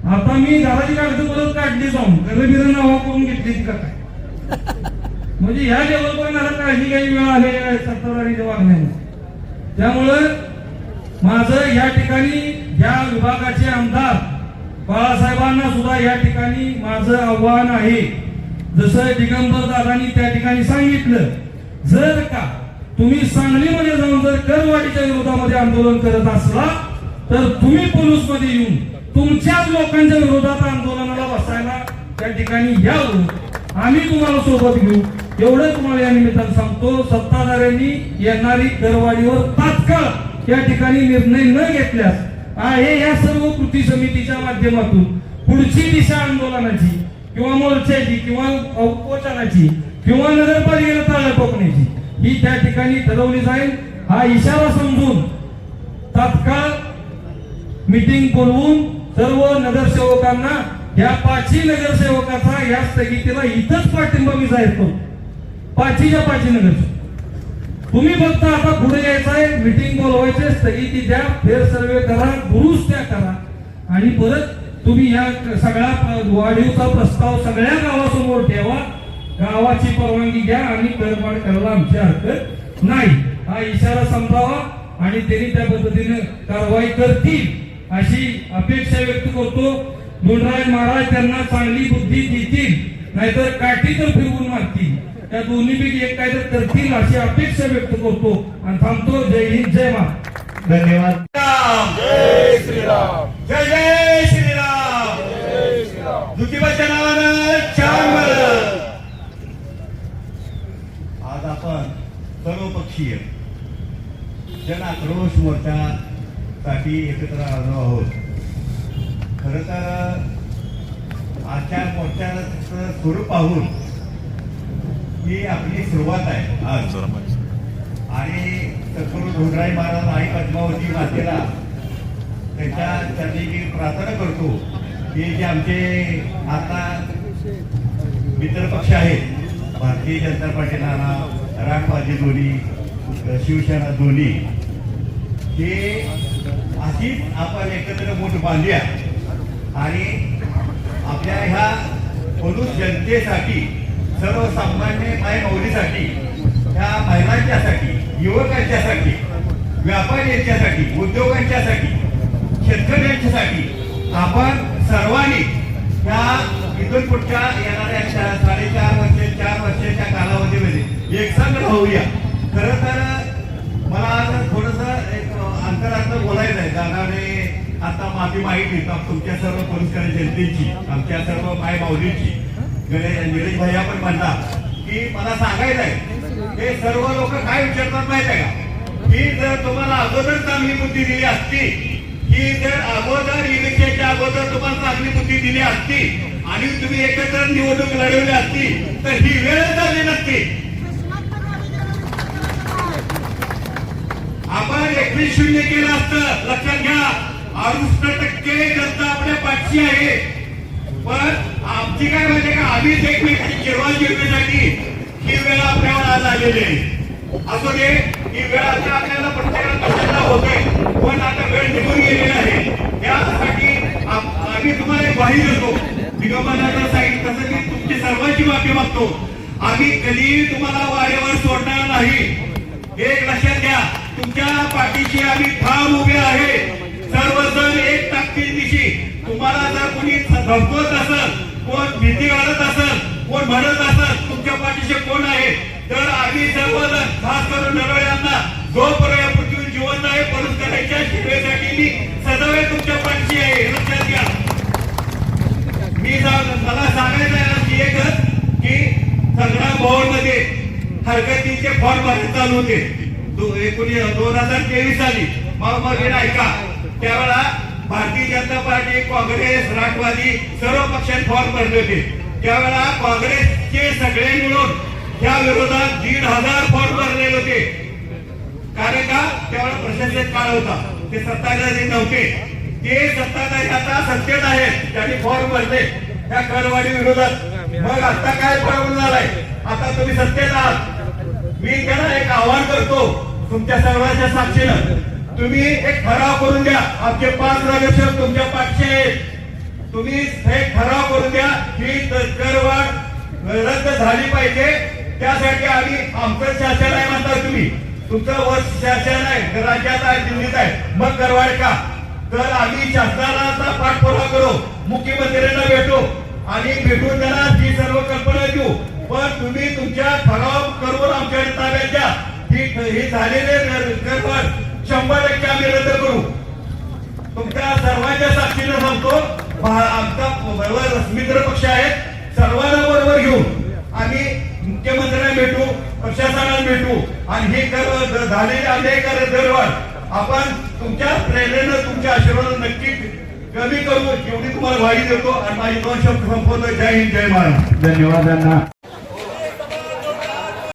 आता मी घराची कागद परत काढली जाऊन बिरं नावा करून घेतली ती काय, म्हणजे ह्या लेवलपर्यंत काळजी काही वेळ आले सत्ताधारीच्या वागण्याने. त्यामुळं माझं या ठिकाणी या विभागाचे आमदार बाळासाहेबांना सुद्धा या ठिकाणी माझं आव्हान आहे. जसं दिगंबर दादांनी त्या ठिकाणी सांगितलं, जर का तुम्ही सांगलीमध्ये जाऊन जर करवाढीच्या विरोधामध्ये आंदोलन करत असला तर तुम्ही पोलीसमध्ये येऊन तुमच्याच लोकांच्या विरोधात आंदोलनाला बसायला त्या ठिकाणी यावं, आम्ही तुम्हाला सोबत घेऊ. एवढं तुम्हाला या निमित्तानं सांगतो. सत्ताधाऱ्यांनी येणारी करवाढीवर तात्काळ या ठिकाणी निर्णय न घेतल्यास आहे या सर्व कृती समितीच्या माध्यमातून पुढची दिशा आंदोलनाची किंवा मोर्चाची किंवा उपोषणाची किंवा नगरपालिकेला ताळा ठोकण्याची ही त्या ठिकाणी ठरवली जाईल. हा इशारा समजून तात्काळ मीटिंग बोलवून सर्व नगरसेवकांना, या 5 नगरसेवकाचा या स्थगितीला इथंच पाठिंबा मी जाहीर करतो. 5च्या 5 नगरसेवक तुम्ही फक्त आता पुढे यायचं आहे, मीटिंग बोलवायचे, स्थगिती द्या, फेर सर्वे करा, दुरुस्त्या करा आणि परत तुम्ही या सगळ्या वाढीवचा प्रस्ताव सगळ्या गावासमोर ठेवा. गावाची परवानगी घ्या आणि करवाढ करायला आमची हरकत नाही. हा इशारा समजावा आणि त्यांनी त्या पद्धतीने कारवाई करतील अशी अपेक्षा व्यक्त करतो. गुणराज महाराज त्यांना चांगली बुद्धी देतील, नाहीतर काठी तर फिरवून मारतील. त्या दोन्हीपैकी एक काय तर करतील अशी अपेक्षा व्यक्त करतो आणि थांबतो. जय हिंद, जय महाराष्ट्र. धन्यवाद. जय श्रीराम, जय जय श्रीराम, जय श्रीराम. दुखीबाच्या नावानं छान मारलं. आज आपण सर्वपक्षीय जन आक्रोश मोर्चासाठी एकत्र आलो आहोत. खरं तर आजच्या मोर्चाचं स्वरूप पाहून ही आपली सुरुवात आहे आज. आणि सद्गुरू धोंडराय महाराज आई पद्मावती मातेला त्यांच्या चरणी मी प्रार्थना करतो की जे आमचे आता मित्रपक्ष आहेत, भारतीय जनता पार्टी नाना राष्ट्रवादी दोन्ही, शिवसेना दोन्ही, हे अशीच आपण एकत्र मोठ बांधूया आणि आपल्या ह्या पलूस जनतेसाठी, सर्वसामान्य मायमौलीसाठी, ह्या महिलांच्यासाठी, युवकांच्यासाठी, व्यापाऱ्यांच्यासाठी, उद्योगांच्यासाठी, शेतकऱ्यांच्यासाठी आपण सर्वांनी ह्या इथून पुढच्या येणाऱ्या 4.5 वर्ष 4 वर्षाच्या कालावधीमध्ये एकसंघ राहूया. खरं तर मला आज थोडंसं एक अंतरातलं बोलायचं आहे. दादाने आता माझी माहिती तुमच्या सर्व पुरस्कार जनतेची, आमच्या सर्व मायमाऊलींची, निलेश भैया पण म्हणतात की मला सांगायचं आहे, हे सर्व लोक काय विचारतात माहिती आहे का, की जर तुम्हाला अगोदर चांगली बुद्धी दिली असती, की जर अगोदर इलेक्शनच्या अगोदर तुम्हाला चांगली बुद्धी दिली असती आणि तुम्ही एकत्र निवडणूक लढवली असती तर ही वेळच झाली नसती. आपण 21-0 केलं असतं. लक्षात घ्या, 68% जनता आपल्या पाठची आहे. पण आमची काय म्हणजे का, आम्हीच एकमेकांची जिरवा जिरण्यासाठी ही वेळ आपल्यावर आज आलेली आहे. असू दे, ही वेळ आता आपल्याला प्रत्येकाला कशाला होते, पण आता वेळ निघून गेलेली आहे. यासाठी आम्ही तुम्हाला एक ग्वाही देतो. निगमनानं सांगितलं तसं मी तुमची सर्वांची माफी मागतो. आम्ही कधी तुम्हाला वारेवर सोडणार नाही. एक लक्षात घ्या, तुमच्या पाठीशी आम्ही ठाम उभे आहे. सर्वजण एक ताकदीनिशी. तुम्हाला जर कोणी धमकवत असेल, कोण भीती घालत असेल, कोण म्हणत असेल तुमच्या पाठीशी कोण आहे, तर आम्ही सर्वजण, खास करून नरवळ्यांना, जोपर्यंत पृथ्वी जिवंत आहे, परुस्करांच्या सेवेसाठी मी सदैव तुमच्या पाठीशी आहे. लक्षात घ्या. मला सांगायचं आहे की एकच, की संग्राम भवन मध्ये हरकतीचे फॉर्म भरणे चालू होते. 2023 साली मग ऐका, त्यावेळेला भारतीय जनता पार्टी, काँग्रेस, राष्ट्रवादी सर्व पक्षांनी फॉर्म भरले होते. त्यावेळेला काँग्रेसचे सगळे मिळून त्या विरोधात 1,500 फॉर्म भरलेले होते. कारण का, त्यावेळेला प्रशासक काळ होता, ते सत्ताधारी नव्हते. ते सत्ताधारी आता सत्तेत आहेत, त्यांनी फॉर्म भरले त्या करवाढी विरोधात. मग आता काय प्रॉब्लेम झालाय, आता तुम्ही सत्तेत आहात. मी त्यांना एक आव्हान करतो तुमच्या सर्वांच्या साक्षीनं, तुम्ही एक ठराव करून द्या. आमचे 5 नगरसेवक तुमच्या पाठचे आहेत. तुम्ही एक ठराव करून द्या ही करवाढ रद्द झाली पाहिजे. त्यासाठी आम्ही आमचं शासन आहे म्हणता, तुम्ही तुमचं वर्ष शासन आहे, राज्यात आहे, दिल्लीत आहे, मग करवाढ का? तर आम्ही शासनाचा पाठपुरावा करू, मुख्यमंत्र्यांना भेटू आणि भेटून त्यांना जी सर्व कल्पना देऊ. पण तुम्ही तुमच्या ठराव करून आमच्या ताब्यात द्या. ही झालेले करवाढ 100% आम्ही रद्द करू. तुमच्या सर्वांच्या साक्षीनं सांगतो, आमचा मित्र पक्ष आहे, सर्वांना बरोबर घेऊन आम्ही मुख्यमंत्र्यांना भेटू, प्रशासनाला भेटू आणि हे झालेले अन्याय करवाढ आपण तुमच्या प्रेरणेनं, तुमच्या आशीर्वादानं नक्की कमी करू, एवढी तुम्हाला ग्वाही देतो आणि माझी 2 शब्द संपवतो. जय हिंद, जय महाराष्ट्र. धन्यवाद.